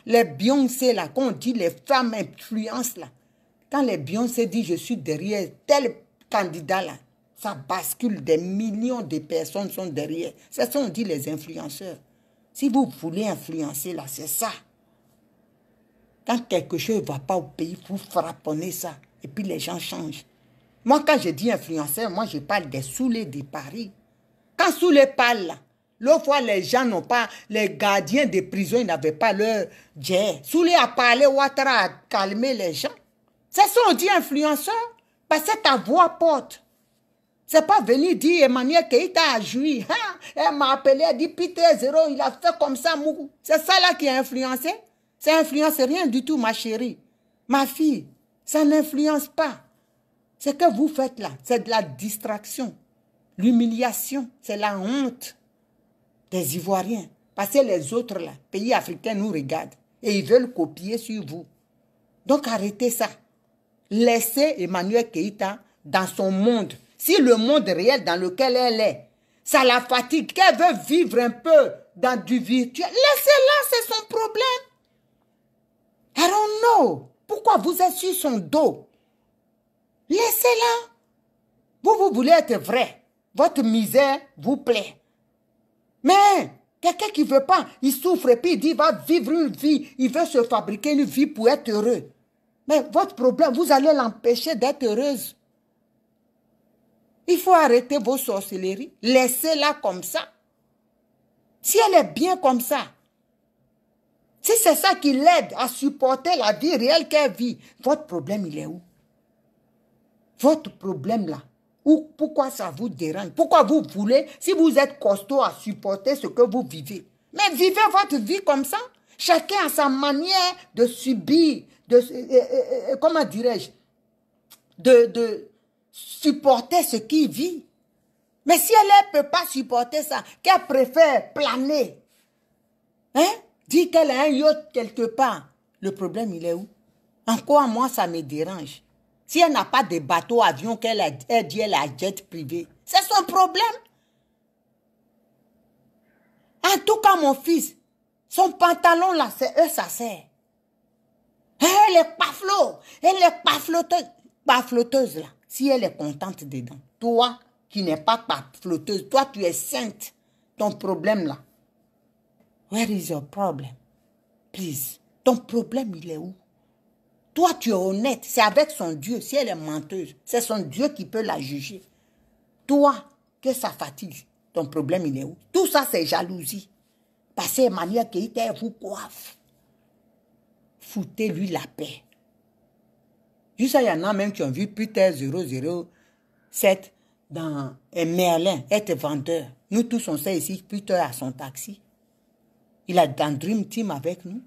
Speaker 1: les Beyoncé là, quand on dit les femmes influencent là, quand les Beyoncé disent je suis derrière tel candidat là, ça bascule, des millions de personnes sont derrière. C'est ça qu'on dit les influenceurs. Si vous voulez influencer là, c'est ça. Quand quelque chose ne va pas au pays, vous frapponnez ça. Et puis les gens changent. Moi, quand je dis influenceur, moi je parle des Soulé de Paris. Quand Soulé parle là, l'autre fois les gens n'ont pas, les gardiens des prisons, ils n'avaient pas leur jet. Soulé a parlé, Ouattara a calmé les gens. C'est ça on dit influenceur. Parce que ta voix porte. C'est pas venir dire Emmanuel Keïta a joui. Elle m'a appelé, elle dit Peter Zéro, il a fait comme ça, Mougou. C'est ça là qui a influencé. Ça n'influence rien du tout, ma chérie. Ma fille, ça n'influence pas. Ce que vous faites là, c'est de la distraction. L'humiliation, c'est la honte des Ivoiriens. Parce que les autres là, pays africains nous regardent et ils veulent copier sur vous. Donc arrêtez ça. Laissez Emmanuel Keïta dans son monde. Si le monde réel dans lequel elle est, ça la fatigue, qu'elle veut vivre un peu dans du virtuel, laissez-la, c'est son problème. I don't know. Pourquoi vous êtes sur son dos? Laissez-la. Vous voulez être vrai. Votre misère vous plaît. Mais quelqu'un qui ne veut pas, il souffre et puis il dit, il va vivre une vie. Il veut se fabriquer une vie pour être heureux. Mais votre problème, vous allez l'empêcher d'être heureuse. Il faut arrêter vos sorcelleries. Laissez-la comme ça. Si elle est bien comme ça, si c'est ça qui l'aide à supporter la vie réelle qu'elle vit, votre problème, il est où? Votre problème là, pourquoi ça vous dérange? Pourquoi vous voulez, si vous êtes costaud à supporter ce que vous vivez? Mais vivez votre vie comme ça. Chacun a sa manière de subir, comment dirais-je, de supporter ce qu'il vit. Mais si elle ne peut pas supporter ça, qu'elle préfère planer, hein, dire qu'elle a un yacht quelque part, le problème, il est où? En quoi, moi, ça me dérange? Si elle n'a pas de bateau, avion, elle dit elle a jet privé, c'est son problème. En tout cas, mon fils, son pantalon là, c'est eux, ça sert. Elle est pas flot, elle est pas flotteuse là. Si elle est contente dedans, toi qui n'es pas flotteuse, toi tu es sainte. Ton problème là, where is your problem? Please, ton problème il est où? Toi tu es honnête, c'est avec son Dieu. Si elle est menteuse, c'est son Dieu qui peut la juger. Toi, que ça fatigue, ton problème il est où? Tout ça c'est jalousie. Parce que Emmanuel Keïta vous coiffe. Foutez-lui la paix. Juste ça, il y en a même qui ont vu Peter 007 dans un Merlin, être vendeur. Nous tous, on sait ici, Peter a son taxi. Il a dans Dream Team avec nous.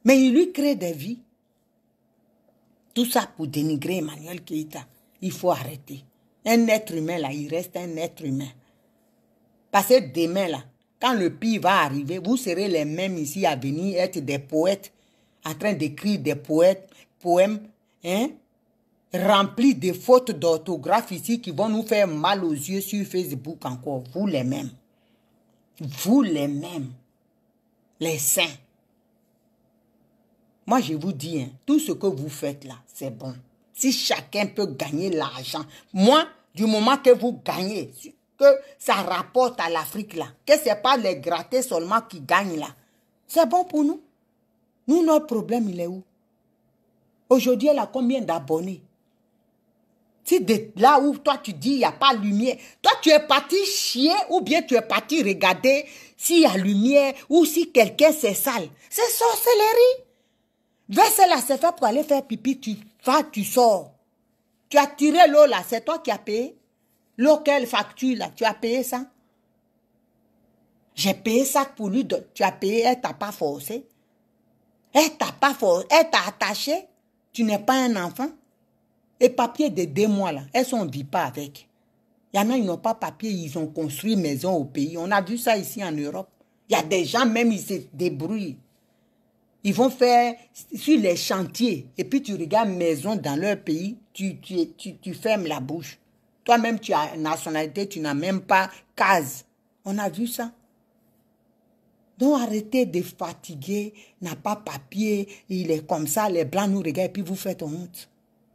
Speaker 1: Mais il lui crée des vies. Tout ça pour dénigrer Emmanuel Keïta. Il faut arrêter. Un être humain, là, il reste un être humain. Parce que demain, là, quand le pire va arriver, vous serez les mêmes ici à venir être des poètes, en train d'écrire des poèmes, hein, remplis de fautes d'orthographe ici qui vont nous faire mal aux yeux sur Facebook encore. Vous les mêmes. Vous les mêmes. Les saints. Moi, je vous dis, hein, tout ce que vous faites là, c'est bon. Si chacun peut gagner l'argent, moi, du moment que vous gagnez, que ça rapporte à l'Afrique là, que ce n'est pas les grattés seulement qui gagnent là, c'est bon pour nous. Nous, notre problème, il est où? Aujourd'hui, elle a combien d'abonnés? Si de là où toi tu dis il n'y a pas de lumière, toi tu es parti chier ou bien tu es parti regarder s'il y a lumière ou si quelqu'un c'est sale. C'est sorcellerie. Verser là, c'est fait pour aller faire pipi, tu vas, tu sors. Tu as tiré l'eau là, c'est toi qui as payé. L'eau qu'elle facture là, tu as payé ça. J'ai payé ça pour lui, tu as payé, elle t'a pas forcé. Elle t'a pas forcé, elle t'a attaché. Tu n'es pas un enfant. Et papier de 2 mois là, elles ne vivent pas avec. Il y en a, ils n'ont pas papier, ils ont construit maison au pays. On a vu ça ici en Europe. Il y a des gens, même, ils se débrouillent. Ils vont faire sur les chantiers. Et puis tu regardes maison dans leur pays, tu fermes la bouche. Toi-même, tu as nationalité, tu n'as même pas case. On a vu ça. Donc arrêtez de fatiguer, n'a pas papier, il est comme ça, les blancs nous regardent et puis vous faites honte.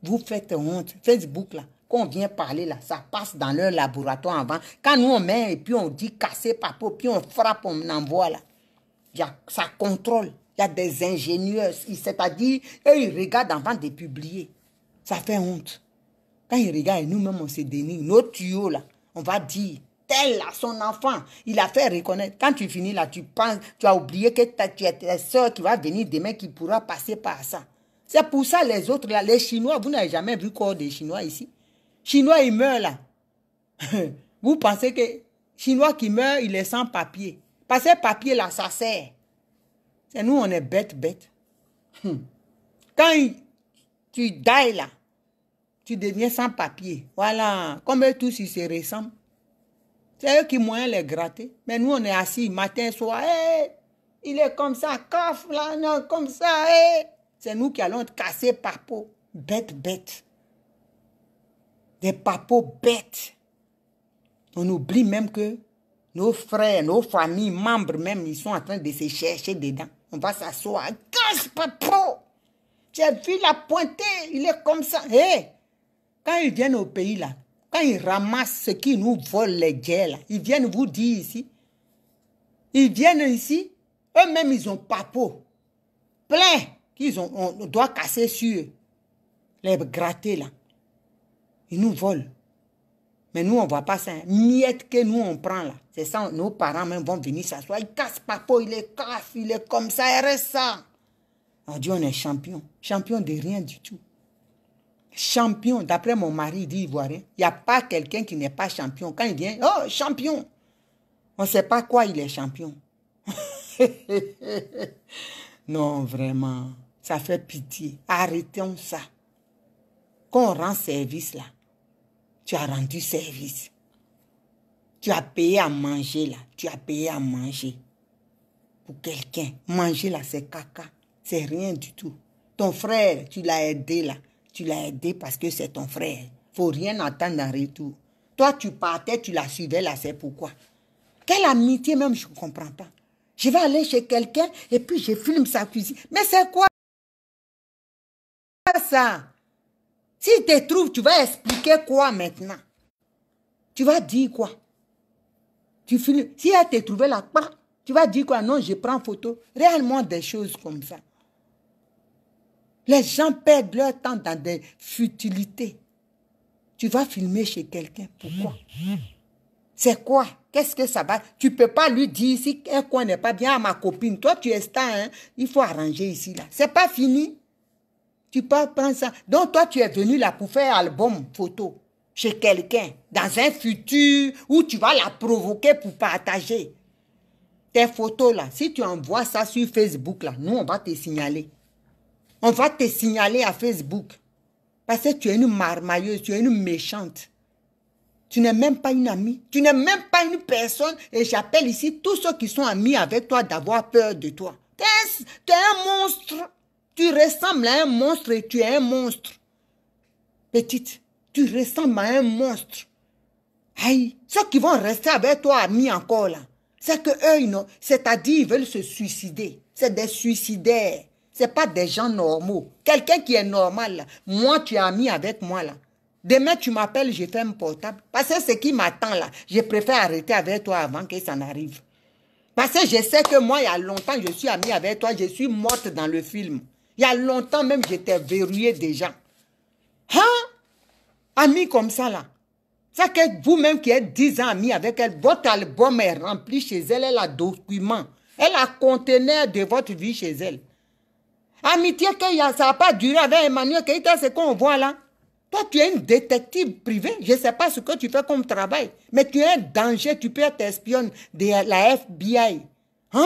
Speaker 1: Vous faites honte. Facebook là, quand on vient parler là, ça passe dans leur laboratoire avant. Quand nous on met et puis on dit casser papo, puis on frappe, on envoie là. Ça contrôle. Il y a des ingénieurs, c'est-à-dire, eux ils regardent avant de publier. Ça fait honte. Quand ils regardent, nous-mêmes on se dénigre. Nos tuyaux là, on va dire. Tel là, son enfant, il a fait reconnaître. Quand tu finis là, tu penses, tu as oublié que tu as ta soeur qui va venir demain qui pourra passer par ça. C'est pour ça les autres là, les Chinois, vous n'avez jamais vu corps des Chinois ici. Chinois, ils meurent là. Vous pensez que Chinois qui meurt, il est sans papier. Parce que papier là, ça sert. C'est nous, on est bête. Quand tu dailles là, tu deviens sans papier. Voilà, comme eux tous, ils se ressemblent. C'est eux qui moyens les gratter. Mais nous, on est assis matin, soir. Hey, il est comme ça, coffre là, non, comme ça. Hey. C'est nous qui allons casser papo. Bête. Des papos bêtes. On oublie même que nos frères, nos familles, membres même, ils sont en train de se chercher dedans. On va s'asseoir. Casse papo. Tu as vu la pointée, il est comme ça. Hey. Quand ils viennent au pays là, quand ils ramassent ce qui nous vole les guerres, là, ils viennent vous dire ici. Ils viennent ici, eux-mêmes, ils ont papo. Plein on doit casser sur eux. Les gratter là. Ils nous volent. Mais nous, on ne voit pas ça. Miette que nous, on prend là. C'est ça, nos parents même vont venir s'asseoir. Ils cassent papo, il est casse, il est comme ça, il reste ça. On dit on est champion. Champion de rien du tout. Champion, d'après mon mari, il dit ivoirien, il n'y a pas quelqu'un qui n'est pas champion. Quand il vient, oh, champion. On ne sait pas quoi il est champion. Non, vraiment, ça fait pitié. Arrêtons ça. Quand on rend service là, tu as rendu service. Tu as payé à manger là, tu as payé à manger. Pour quelqu'un, manger là, c'est caca. C'est rien du tout. Ton frère, tu l'as aidé là. Tu l'as aidé parce que c'est ton frère. Faut rien attendre en retour. Toi, tu partais, tu la suivais là, c'est pourquoi. Quelle amitié même, je ne comprends pas. Je vais aller chez quelqu'un et puis je filme sa cuisine. Mais c'est quoi ça? S'il te trouve, tu vas expliquer quoi maintenant? Tu vas dire quoi? Tu filmes. Si elle te trouvé là, tu vas dire quoi? Non, je prends photo. Réellement des choses comme ça. Les gens perdent leur temps dans des futilités. Tu vas filmer chez quelqu'un. Pourquoi? C'est quoi? Qu'est-ce que ça va? Tu ne peux pas lui dire si un coin n'est pas bien à ma copine. Toi, tu es star, hein? Il faut arranger ici, là. C'est pas fini. Tu peux prendre ça. Donc, toi, tu es venu là pour faire album photo chez quelqu'un, dans un futur où tu vas la provoquer pour partager tes photos là. Si tu envoies ça sur Facebook là, nous, on va te signaler. On va te signaler à Facebook. Parce que tu es une marmailleuse, tu es une méchante. Tu n'es même pas une amie. Tu n'es même pas une personne. Et j'appelle ici tous ceux qui sont amis avec toi d'avoir peur de toi. Tu es un monstre. Tu ressembles à un monstre et tu es un monstre. Petite, tu ressembles à un monstre. Aïe, ceux qui vont rester avec toi amis encore là, c'est que eux, c'est-à-dire ils veulent se suicider. C'est des suicidaires. Ce n'est pas des gens normaux. Quelqu'un qui est normal là, moi tu es ami avec moi là. Demain tu m'appelles, je fais un portable. Parce que ce qui m'attend là, je préfère arrêter avec toi avant que ça n'arrive. Parce que je sais que moi il y a longtemps je suis ami avec toi, je suis morte dans le film. Il y a longtemps même j'étais verrouillée déjà. Hein? Ami comme ça là. C'est que vous-même qui êtes 10 ans amis avec elle, votre album est rempli chez elle, elle a documents. Elle a conteneur de votre vie chez elle. Amitié que ça n'a pas duré avec Emmanuel Keïta, c'est qu'on voit là. Toi, tu es une détective privée. Je ne sais pas ce que tu fais comme travail. Mais tu es un danger. Tu peux être espionne de la FBI. Hein?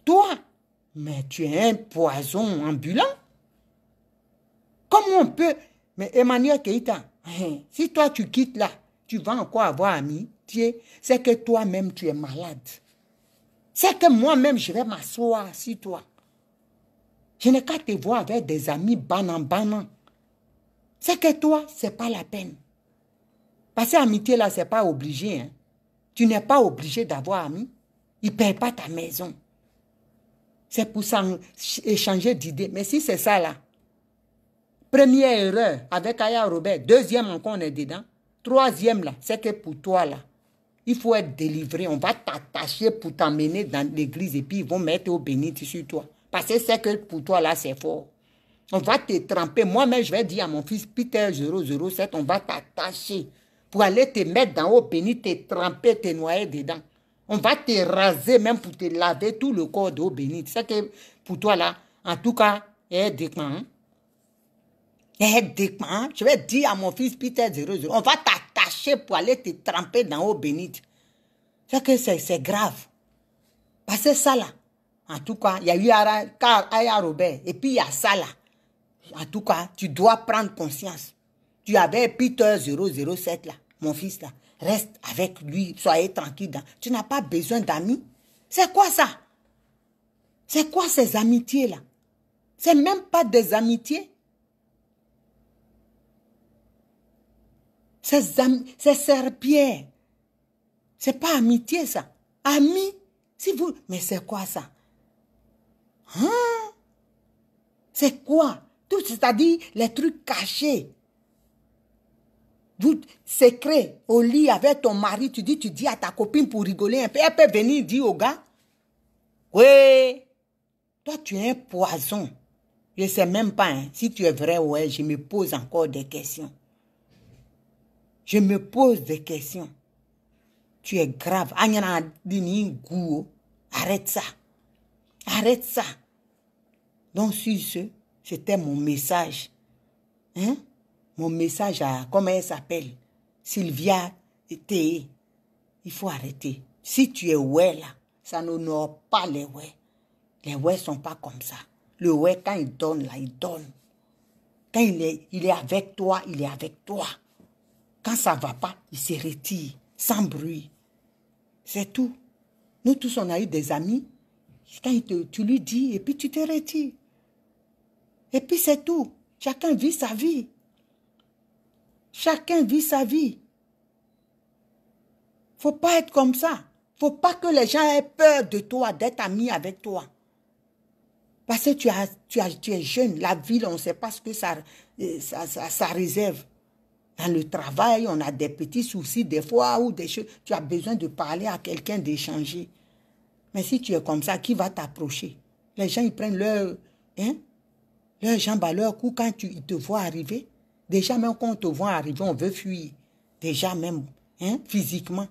Speaker 1: Toi? Mais tu es un poison ambulant. Comment on peut... Mais Emmanuel Keïta, si toi tu quittes là, tu vas encore avoir amitié. C'est que toi-même tu es malade. C'est que moi-même je vais m'asseoir sur toi. Je n'ai qu'à te voir avec des amis banant. C'est que toi, ce n'est pas la peine. Parce que l'amitié là, ce n'est pas obligé. Hein. Tu n'es pas obligé d'avoir amis. Ils ne payent pas ta maison. C'est pour ça échanger d'idées. Mais si c'est ça là, première erreur avec Aya Robert, deuxième encore on est dedans, troisième là, c'est que pour toi là, il faut être délivré. On va t'attacher pour t'emmener dans l'église et puis ils vont mettre au bénit sur toi. Parce que c'est que pour toi là, c'est fort. On va te tremper. Moi-même, je vais dire à mon fils Peter 007, on va t'attacher pour aller te mettre dans l'eau bénite, te tremper, te noyer dedans. On va te raser même pour te laver tout le corps d'eau bénite. C'est que pour toi là, en tout cas, aide-moi. Aide-moi. Je vais dire à mon fils Peter 007, on va t'attacher pour aller te tremper dans l'eau bénite. C'est que c'est grave. Parce que ça là, en tout cas, il y a eu Aya Robert et puis il y a ça là. En tout cas, tu dois prendre conscience. Tu avais Peter 007 là, mon fils là. Reste avec lui, soyez tranquille. Tu n'as pas besoin d'amis. C'est quoi ça? C'est quoi ces amitiés là? C'est même pas des amitiés. C'est serpillère. C'est pas amitié ça. Ami, si vous... Mais c'est quoi ça? Hein? C'est quoi? Tout, c'est-à-dire les trucs cachés. Vous, secret, au lit avec ton mari, tu dis à ta copine pour rigoler un peu. Elle peut venir dire au gars, oui, toi tu es un poison. Je ne sais même pas hein, si tu es vrai ou ouais, je me pose encore des questions. Je me pose des questions. Tu es grave. Arrête ça. Arrête ça. Donc sur ce, c'était mon message. Hein? Mon message à, comment elle s'appelle? Sylvia T. Il faut arrêter. Si tu es ouais là, ça n'honore pas les ouais. Les ouais ne sont pas comme ça. Le ouais, quand il donne, là, il donne. Quand il est avec toi, il est avec toi. Quand ça ne va pas, il se retire, sans bruit. C'est tout. Nous tous, on a eu des amis. Quand tu lui dis, et puis tu te retires. Et puis c'est tout. Chacun vit sa vie. Chacun vit sa vie. Faut pas être comme ça. Faut pas que les gens aient peur de toi, d'être amis avec toi. Parce que tu es jeune. La vie, on ne sait pas ce que ça réserve. Dans le travail, on a des petits soucis des fois ou des choses. Tu as besoin de parler à quelqu'un, d'échanger. Mais si tu es comme ça, qui va t'approcher? Les gens, ils prennent leur jambes à leur cou quand ils te voient arriver. Déjà, même quand on te voit arriver, on veut fuir. Déjà, même, physiquement.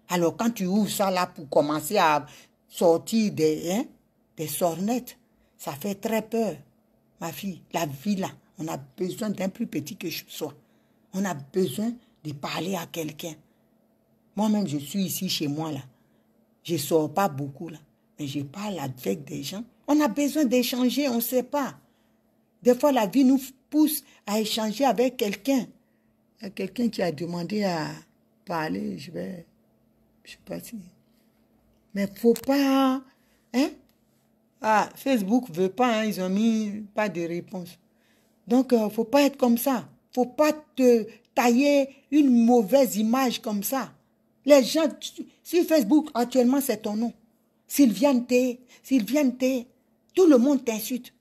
Speaker 1: Alors, quand tu ouvres ça là pour commencer à sortir des sornettes, ça fait très peur. Ma fille, la vie là, on a besoin d'un plus petit que je sois. On a besoin de parler à quelqu'un. Moi-même, je suis ici chez moi là. Je ne sors pas beaucoup là. Mais je parle avec des gens. On a besoin d'échanger, on ne sait pas. Des fois, la vie nous pousse à échanger avec quelqu'un. Il y a quelqu'un qui a demandé à parler. Je sais pas si. Mais il ne faut pas. Facebook ne veut pas, ils ont mis pas de réponse. Donc, il ne faut pas être comme ça. Il ne faut pas te tailler une mauvaise image comme ça. Les gens, sur Facebook, actuellement, c'est ton nom. Sylviane T, tout le monde t'insulte.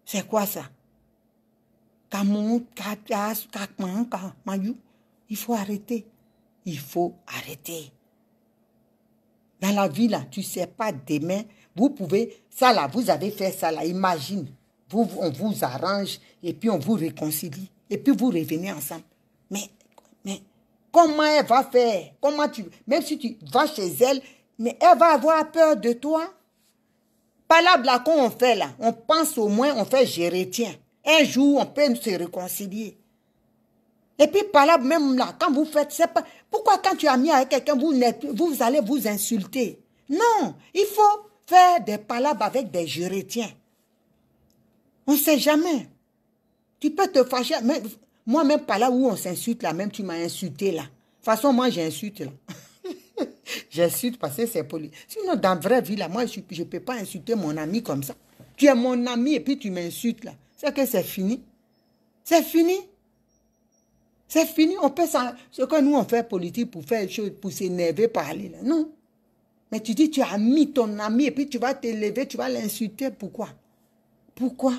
Speaker 1: C'est quoi ça? Il faut arrêter. Il faut arrêter. Dans la vie, là, tu ne sais pas demain, vous pouvez, ça là, vous avez fait ça là, imagine. On vous arrange et puis on vous réconcilie. Et puis vous revenez ensemble. Mais comment elle va faire? Même si tu vas chez elle, mais elle va avoir peur de toi. Palabre là qu'on fait là, on pense au moins, on fait gérer, tiens. Un jour, on peut se réconcilier. Et puis palabre même là, quand vous faites, c'est pas... Pourquoi quand tu as mis avec quelqu'un, vous allez vous insulter? Non, il faut faire des palabres avec des gérétiens. On ne sait jamais. Tu peux te fâcher. Moi-même, pas là où on s'insulte, là, même tu m'as insulté, là. De toute façon, moi, j'insulte, là. J'insulte parce que c'est poli. Sinon, dans la vraie vie, là, moi, je ne peux pas insulter mon ami comme ça. Tu es mon ami et puis tu m'insultes, là. C'est que c'est fini. C'est fini. C'est fini. On peut ce que nous, on fait politique pour faire chose, pour s'énerver, parler, là. Non. Mais tu dis, tu as mis ton ami et puis tu vas t'élever, tu vas l'insulter. Pourquoi? Pourquoi?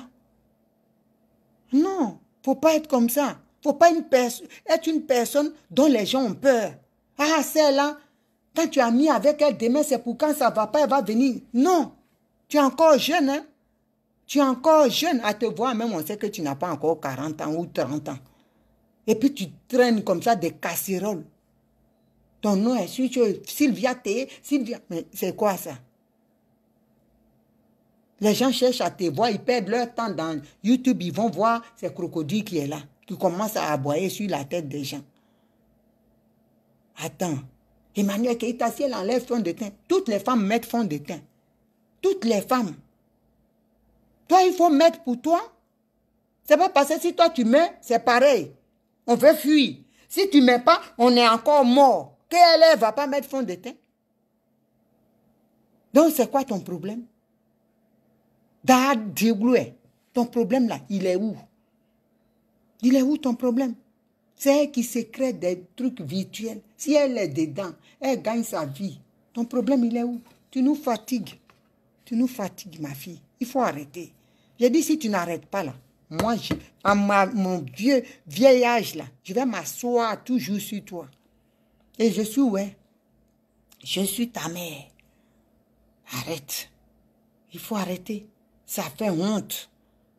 Speaker 1: Non, faut pas être comme ça. Faut pas être une personne dont les gens ont peur. Ah, celle-là, quand tu as mis avec elle demain, c'est pour quand ça va pas, elle va venir. Non, tu es encore jeune, hein. Tu es encore jeune à te voir, même on sait que tu n'as pas encore 40 ans ou 30 ans. Et puis tu traînes comme ça des casseroles. Ton nom est sur Sylvia T. Sylvia. Mais c'est quoi ça? Les gens cherchent à te voir, ils perdent leur temps dans YouTube, ils vont voir ces crocodiles qui est là, qui commencent à aboyer sur la tête des gens. Attends, Emmanuel Keïta, si elle enlève fond de teint, toutes les femmes mettent fond de teint. Toutes les femmes. Toi, il faut mettre pour toi. C'est pas parce que si toi tu mets, c'est pareil. On veut fuir. Si tu ne mets pas, on est encore mort. Qu'elle ne va pas mettre fond de teint. Donc, c'est quoi ton problème? Ton problème là, il est où? Il est où ton problème? C'est elle qui se crée des trucs virtuels. Si elle est dedans, elle gagne sa vie. Ton problème, il est où? Tu nous fatigues. Tu nous fatigues, ma fille. Il faut arrêter. J'ai dit, si tu n'arrêtes pas là, moi, à mon vieil âge là, je vais m'asseoir toujours sur toi. Et je suis, ouais, je suis ta mère. Arrête. Il faut arrêter. Ça fait honte.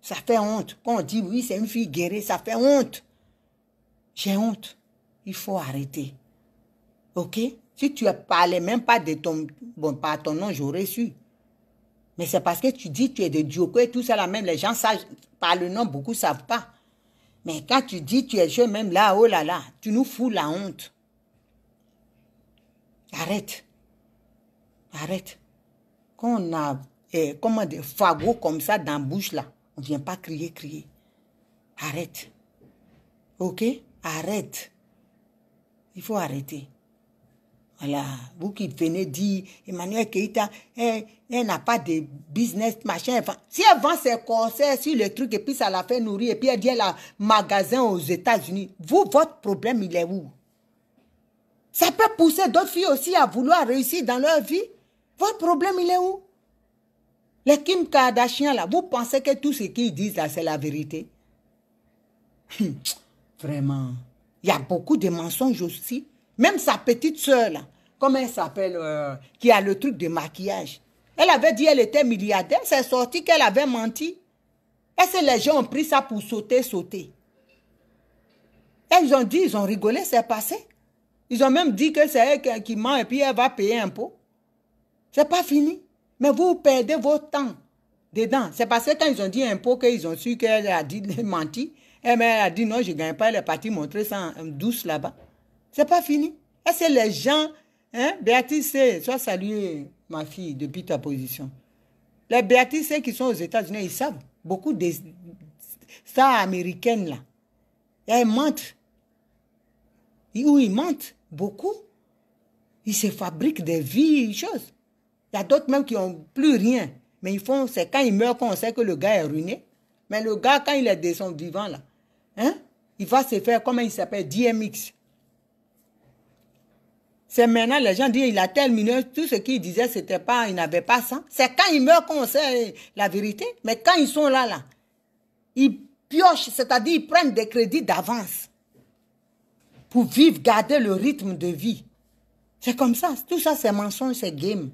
Speaker 1: Ça fait honte. Quand on dit, oui, c'est une fille guérie, ça fait honte. J'ai honte. Il faut arrêter. Ok? Si tu ne parlais même pas de ton... Bon, par ton nom, j'aurais su. Mais c'est parce que tu dis que tu es de Dioko et tout ça là, même les gens savent, par le nom, beaucoup ne savent pas. Mais quand tu dis que tu es jeune, même là, oh là là, tu nous fous la honte. Arrête. Arrête. Quand on a comment des fagots comme ça dans la bouche là. On ne vient pas crier. Arrête. Ok? Arrête. Il faut arrêter. Voilà. Vous qui venez dire, Emmanuel Keïta, elle n'a pas de business, machin. Si elle vend ses concerts sur les trucs et puis ça la fait nourrir et puis elle dit elle a un magasin aux États-Unis, votre problème, il est où? Ça peut pousser d'autres filles aussi à vouloir réussir dans leur vie. Votre problème, il est où? Les Kim Kardashian, là, vous pensez que tout ce qu'ils disent, là, c'est la vérité? Vraiment. Il y a beaucoup de mensonges aussi. Même sa petite soeur, là, comment elle s'appelle, qui a le truc de maquillage. Elle avait dit qu'elle était milliardaire, c'est sorti qu'elle avait menti. Est-ce que les gens ont pris ça pour sauter? Elles ont dit, ils ont rigolé, c'est passé. Ils ont même dit que c'est elle qui ment et puis elle va payer un impôt. C'est pas fini. Mais vous perdez votre temps dedans. C'est parce que quand ils ont dit impôt qu'ils ont su qu'elle a dit menti. Elle a dit non, je ne gagne pas, elle est partie montrer ça en douce là-bas. C'est pas fini. Est-ce que les gens, Béatrice, sois saluée, ma fille, depuis ta position. Les Béatrice qui sont aux États-Unis, ils savent. Beaucoup de stars américaines là. Elles mentent. Où ils mentent beaucoup. Ils se fabriquent des vies, des choses. Il y a d'autres même qui n'ont plus rien. Mais ils font, c'est quand ils meurent qu'on sait que le gars est ruiné. Mais le gars, quand il est de son vivant là, il va se faire, comment il s'appelle, DMX. C'est maintenant, les gens disent, il a tel million, tout ce qu'il disait, c'était pas, il n'avait pas ça. C'est quand ils meurent qu'on sait la vérité. Mais quand ils sont là, ils piochent, c'est-à-dire ils prennent des crédits d'avance pour vivre, garder le rythme de vie. C'est comme ça. Tout ça, c'est mensonge, c'est game.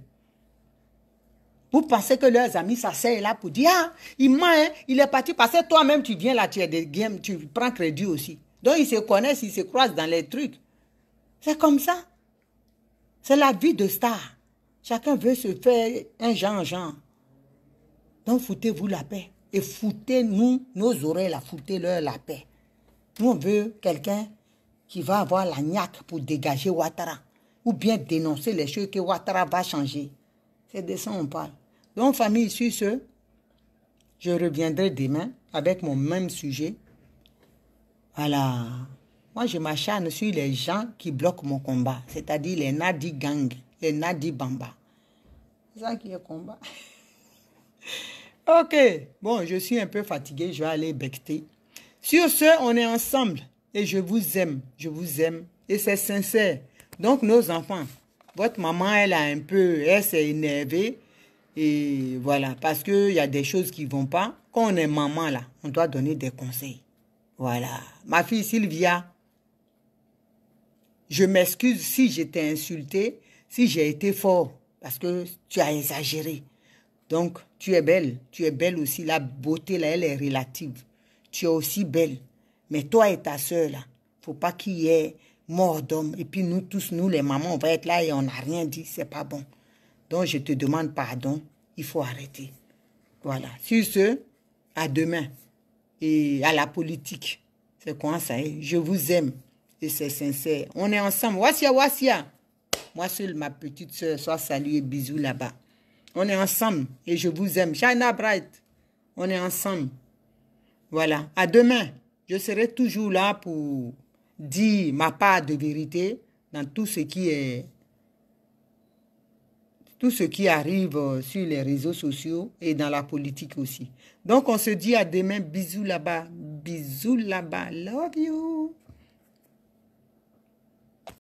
Speaker 1: Vous pensez que leurs amis s'asseyent là pour dire, ah, il ment, il est parti parce que toi-même, tu viens là, tu es des games, tu prends crédit aussi. Donc, ils se connaissent, ils se croisent dans les trucs. C'est comme ça. C'est la vie de star. Chacun veut se faire un genre. Donc, foutez-vous la paix. Et foutez-nous, nos oreilles, là, foutez-leur la paix. Nous, on veut quelqu'un qui va avoir la niaque pour dégager Ouattara. Ou bien dénoncer les choses que Ouattara va changer. C'est de ça on parle. Donc, famille, sur ce, je reviendrai demain avec mon même sujet. Voilà. Moi, je m'acharne sur les gens qui bloquent mon combat. C'est-à-dire les Nadi Gang, les Nadi Bamba. C'est ça qui est combat. Ok. Bon, je suis un peu fatigué. Je vais aller becter. Sur ce, on est ensemble. Et je vous aime. Je vous aime. Et c'est sincère. Donc, nos enfants, votre maman, elle s'est énervée. Et voilà, parce qu'il y a des choses qui ne vont pas. Quand on est maman, là, on doit donner des conseils. Voilà. Ma fille Sylvia, je m'excuse si je t'ai insulté, si j'ai été fort, parce que tu as exagéré. Donc, tu es belle aussi. La beauté, là, elle est relative. Tu es aussi belle. Mais toi et ta soeur, là, il ne faut pas qu'il y ait mort d'homme. Et puis nous tous, nous les mamans, on va être là et on n'a rien dit. C'est pas bon. Donc, je te demande pardon. Il faut arrêter. Voilà. Sur ce, à demain. Et à la politique. C'est quoi ça? Je vous aime. Et c'est sincère. On est ensemble. Wassia. Moi seule, ma petite soeur, sois saluée. Bisous là-bas. On est ensemble. Et je vous aime. China Bright. On est ensemble. Voilà. À demain. Je serai toujours là pour dire ma part de vérité dans tout ce qui est... Tout ce qui arrive sur les réseaux sociaux et dans la politique aussi. Donc, on se dit à demain. Bisous là-bas. Bisous là-bas. Love you.